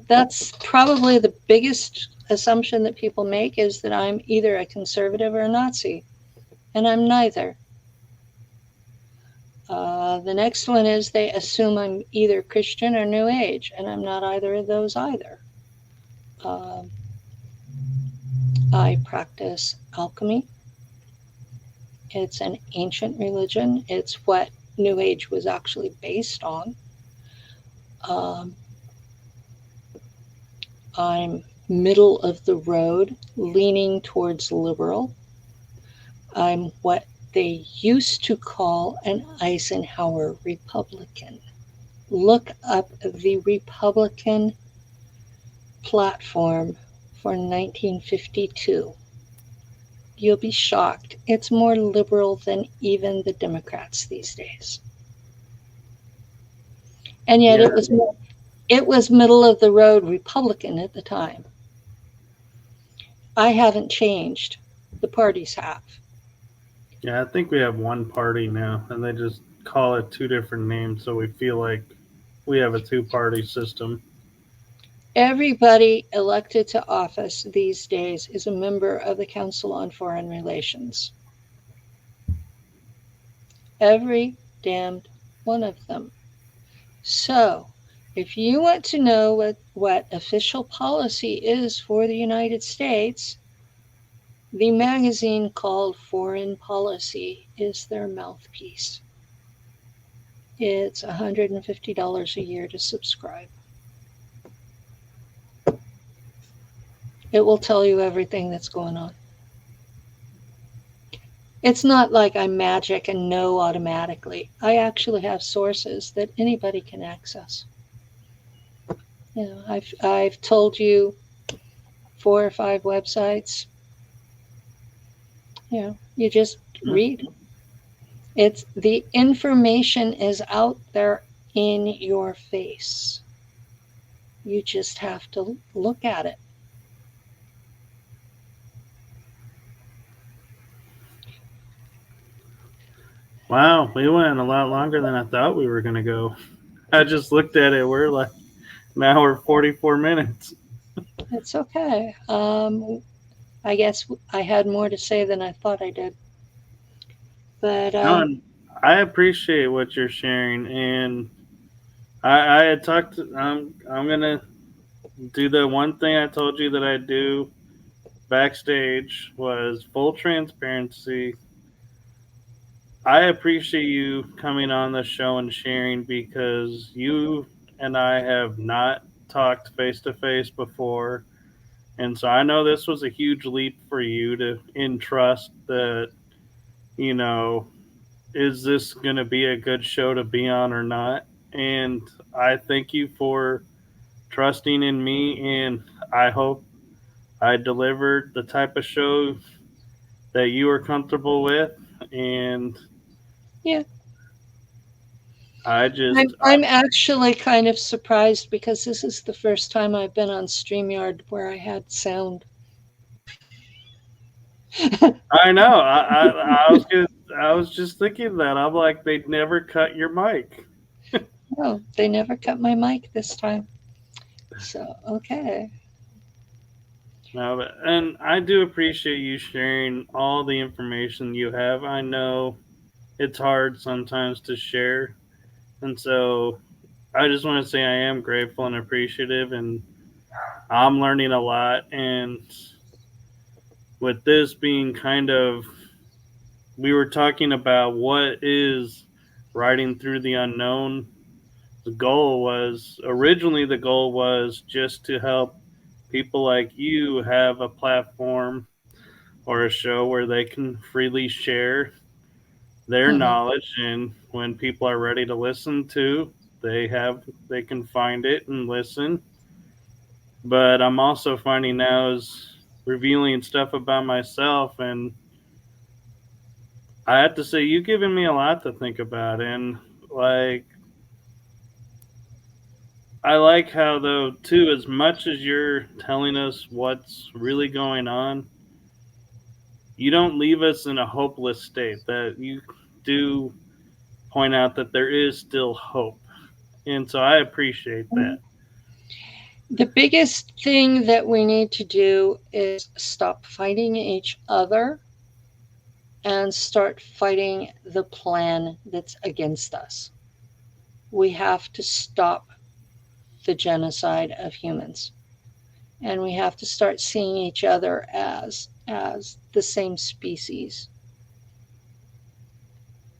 S3: That's probably the biggest assumption that people make, is that I'm either a conservative or a Nazi, and I'm neither. The next one is they assume I'm either Christian or New Age, and I'm not either of those either. I practice alchemy. It's an ancient religion. It's what New Age was actually based on. I'm middle of the road, leaning towards liberal. I'm what they used to call an Eisenhower Republican. Look up the Republican platform for 1952. You'll be shocked. It's more liberal than even the Democrats these days. And yet it was middle of the road Republican at the time. I haven't changed. The parties have.
S2: Yeah, I think we have one party now, and they just call it two different names, so we feel like we have a two-party system.
S3: Everybody elected to office these days is a member of the Council on Foreign Relations. Every damned one of them. So, if you want to know what official policy is for the United States, the magazine called Foreign Policy is their mouthpiece. It's $150 a year to subscribe. It will tell you everything that's going on. It's not like I'm magic and know automatically. I actually have sources that anybody can access. I've told you 4 or 5 websites. You just read. It's the information is out there in your face. You just have to look at it.
S2: Wow, we went a lot longer than I thought we were going to go. I just looked at it. We're like Now we're 44 minutes.
S3: It's okay. I guess I had more to say than I thought I did. But
S2: No, I appreciate what you're sharing, and I had talked. I'm gonna do the one thing I told you that I do backstage was full transparency. I appreciate you coming on the show and sharing because you and I have not talked face to face before. And so I know this was a huge leap for you to entrust that, you know, is this going to be a good show to be on or not? And I thank you for trusting in me. And I hope I delivered the type of show that you are comfortable with. And
S3: yeah,
S2: I just,
S3: I'm actually kind of surprised because this is the first time I've been on StreamYard where I had sound.
S2: I know. I was just thinking that. I'm like, they'd never cut your mic.
S3: No, they never cut my mic this time. So, okay.
S2: No, and I do appreciate you sharing all the information you have. I know it's hard sometimes to share, and so I just want to say I am grateful and appreciative, and I'm learning a lot. And with this being kind of, we were talking about what is writing through the unknown. The goal was just to help people like you have a platform or a show where they can freely share their
S3: Mhm.
S2: knowledge, and when people are ready to listen to, they can find it and listen. But I'm also finding now is revealing stuff about myself, and I have to say you've given me a lot to think about. And like, I like how, though, too, as much as you're telling us what's really going on, you don't leave us in a hopeless state. That you do point out that there is still hope. And so I appreciate that.
S3: The biggest thing that we need to do is stop fighting each other and start fighting the plan that's against us. We have to stop the genocide of humans. And we have to start seeing each other as the same species.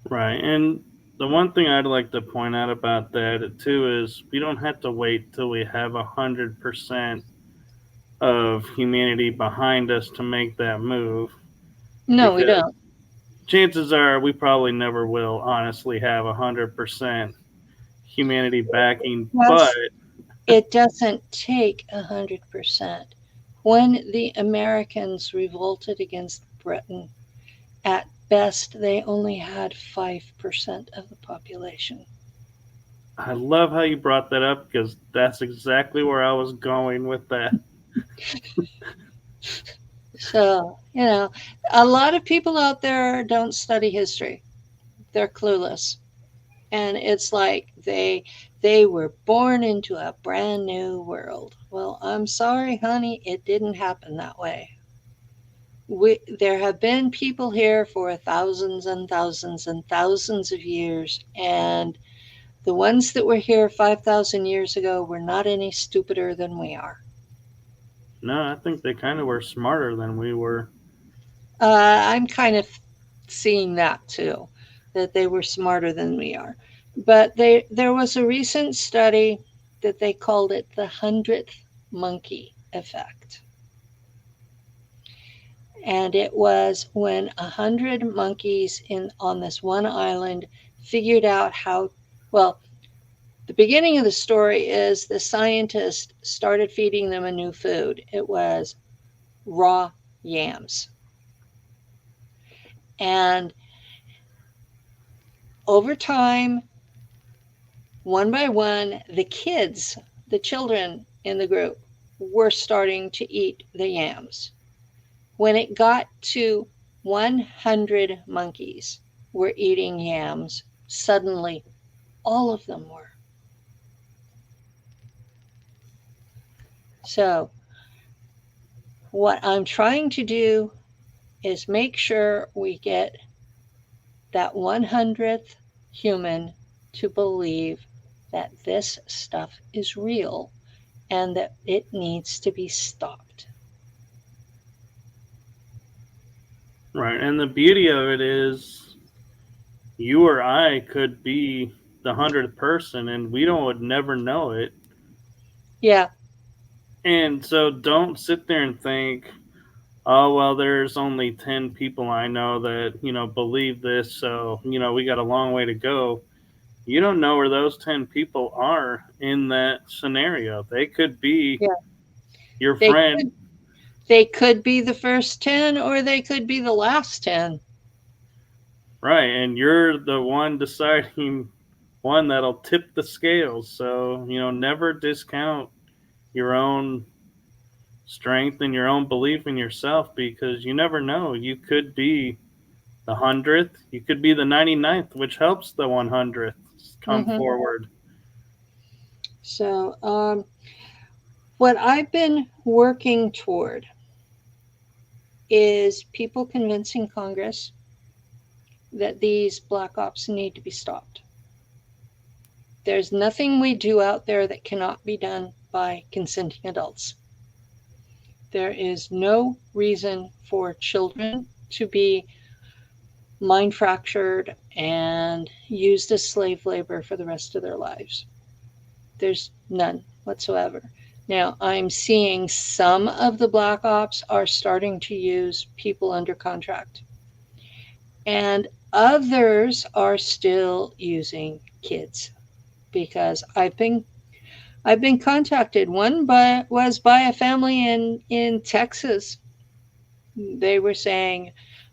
S2: Right. And the one thing I'd like to point out about that, too, is we don't have to wait till we have 100% of humanity behind us to make that move,
S3: No, we
S2: because
S3: don't.
S2: chances are we probably never will honestly have 100% humanity backing. But
S3: Yes, it doesn't take 100%. When the Americans revolted against Britain, at best they only had 5% of the population.
S2: I love how you brought that up because that's exactly where I was going with that.
S3: So, a lot of people out there don't study history. They're clueless. And it's like they were born into a brand new world. Well, I'm sorry, honey, it didn't happen that way. There have been people here for thousands and thousands and thousands of years, and the ones that were here 5,000 years ago were not any stupider than we are.
S2: No, I think they kind of were smarter than we were.
S3: I'm kind of seeing that too, that they were smarter than we are. But there was a recent study that they called it the 100th monkey effect. And it was when 100 monkeys on this one island figured out how, well, the beginning of the story is the scientist started feeding them a new food. It was raw yams. And over time, one by one, the children in the group, were starting to eat the yams. When it got to 100 monkeys were eating yams, suddenly all of them were. So, what I'm trying to do is make sure we get that 100th human to believe that this stuff is real and that it needs to be stopped.
S2: Right. And the beauty of it is you or I could be the 100th person and would never know it.
S3: Yeah.
S2: And so don't sit there and think, oh, well, there's only 10 people I know that, believe this. So, we got a long way to go. You don't know where those 10 people are in that scenario. They could be
S3: Yeah.
S2: your
S3: They
S2: friend.
S3: could, they could be the first 10 or they could be the last 10.
S2: Right. And you're the one deciding one that'll tip the scales. So, never discount your own strength and your own belief in yourself, because you never know. You could be the 100th, you could be the 99th, which helps the 100th come
S3: Mm-hmm.
S2: forward.
S3: So, what I've been working toward is people convincing Congress that these black ops need to be stopped. There's nothing we do out there that cannot be done by consenting adults. There is no reason for children to be mind fractured and used as slave labor for the rest of their lives. There's none whatsoever. Now, I'm seeing some of the black ops are starting to use people under contract, and others are still using kids, because I've been contacted. One was by a family in Texas. They were saying,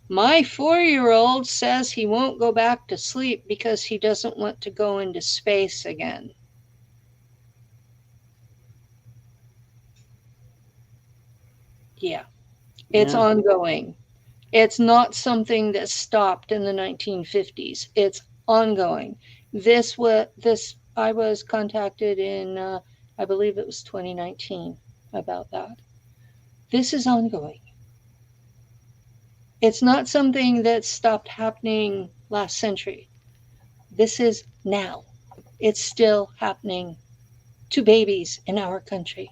S3: my 4-year-old says he won't go back to sleep because he doesn't want to go into space again. Yeah, it's ongoing. It's not something that stopped in the 1950s. It's ongoing. This I was contacted in I believe it was 2019 about that. This is ongoing. It's not something that stopped happening last century. This is now. It's still happening to babies in our country.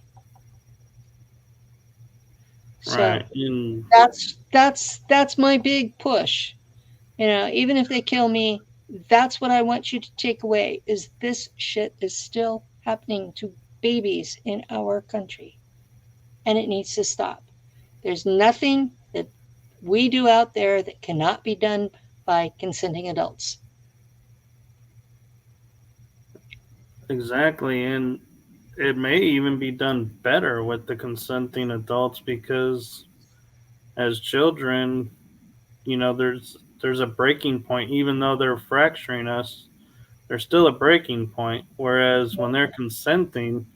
S3: So
S2: Right. And
S3: that's my big push. Even if they kill me, that's what I want you to take away, is this shit is still happening to babies in our country. And it needs to stop. There's nothing that we do out there that cannot be done by consenting adults.
S2: exactly. And it may even be done better with the consenting adults, because as children, there's a breaking point. Even though they're fracturing us, there's still a breaking point. Whereas when they're consenting,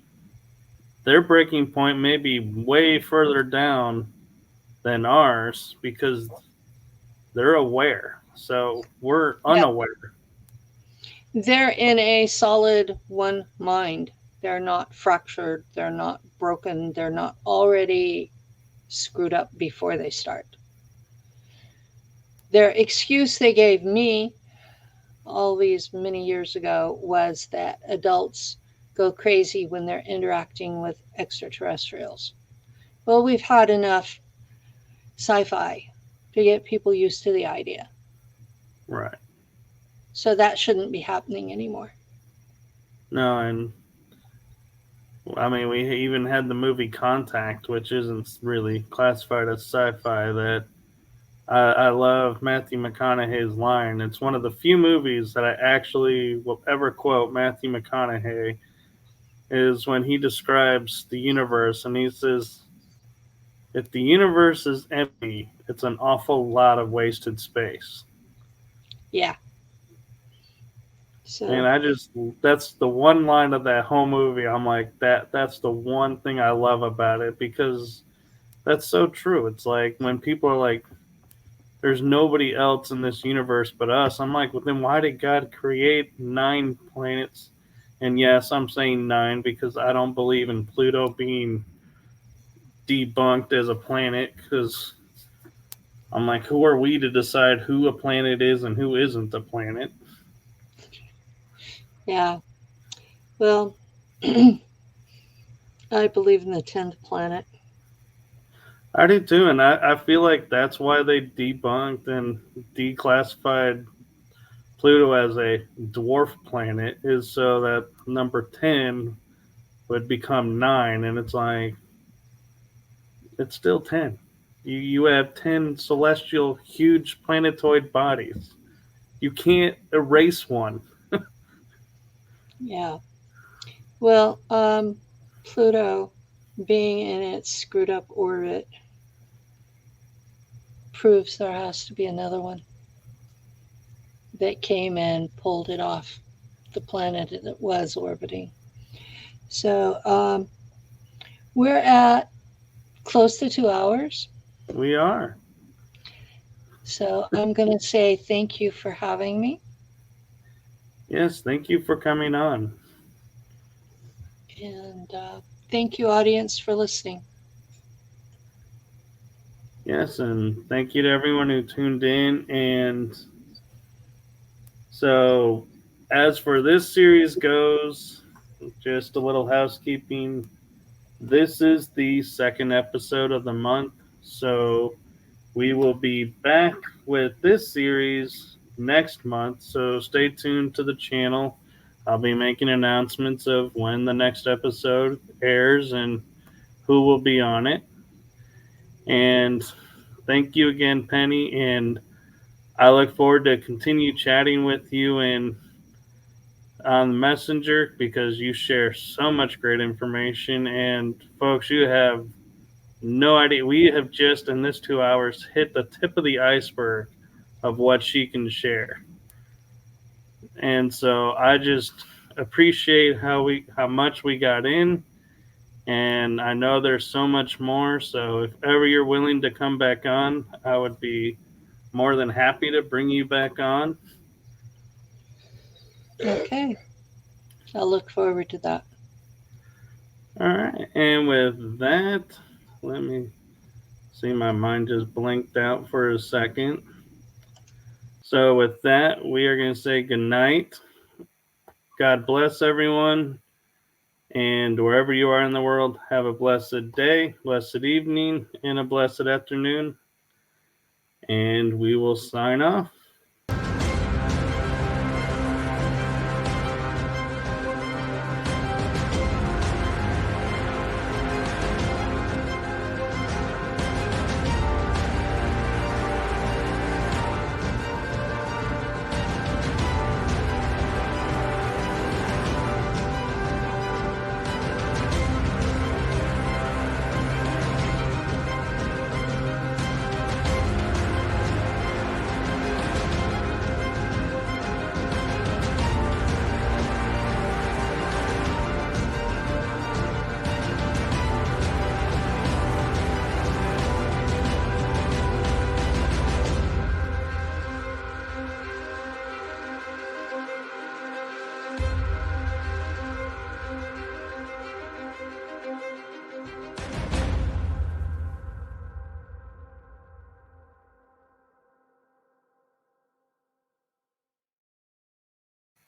S2: their breaking point may be way further down than ours, because they're aware. So we're
S3: Yeah.
S2: unaware.
S3: They're in a solid one mind. They're not fractured. They're not broken. They're not already screwed up before they start. Their excuse they gave me all these many years ago was that adults go crazy when they're interacting with extraterrestrials. Well, we've had enough sci-fi to get people used to the idea.
S2: Right.
S3: So that shouldn't be happening anymore.
S2: No, and I mean, we even had the movie Contact, which isn't really classified as sci-fi. That I love Matthew McConaughey's line. It's one of the few movies that I actually will ever quote Matthew McConaughey, is when he describes the universe, and he says, if the universe is empty, it's an awful lot of wasted space.
S3: Yeah. So,
S2: And that's the one line of that whole movie. I'm like, that's the one thing I love about it, because that's so true. It's like when people are like, there's nobody else in this universe but us. I'm like, well, then why did God create 9 planets? And yes, I'm saying 9 because I don't believe in Pluto being debunked as a planet, because I'm like, who are we to decide who a planet is and who isn't a planet?
S3: Yeah. Well, I believe in the 10th planet.
S2: I do too, and I feel like that's why they debunked and declassified Pluto as a dwarf planet, is so that number 10 would become 9, and it's like, it's still 10. You have 10 celestial, huge planetoid bodies. You can't erase one.
S3: Yeah. Well, Pluto being in its screwed up orbit proves there has to be another one that came and pulled it off the planet that was orbiting. So we're at close to 2 hours.
S2: We are.
S3: So I'm going to say thank you for having me.
S2: Yes, thank you for coming on.
S3: And thank you, audience, for listening.
S2: Yes, and thank you to everyone who tuned in. And so, as for this series goes, just a little housekeeping. This is the second episode of the month, so we will be back with this series next month. So stay tuned to the channel. I'll be making announcements of when the next episode airs and who will be on it. And thank you again, Penny. And I look forward to continue chatting with you and on Messenger, because you share so much great information. And folks, you have no idea. We have just in this 2 hours hit the tip of the iceberg of what she can share. And so I just appreciate how much we got in. And I know there's so much more. So if ever you're willing to come back on, I would be more than happy to bring you back on.
S3: Okay. I'll look forward to that.
S2: All right. And with that, let me see, my mind just blinked out for a second. So with that, we are going to say good night. God bless everyone. And wherever you are in the world, have a blessed day, blessed evening, and a blessed afternoon. And we will sign off.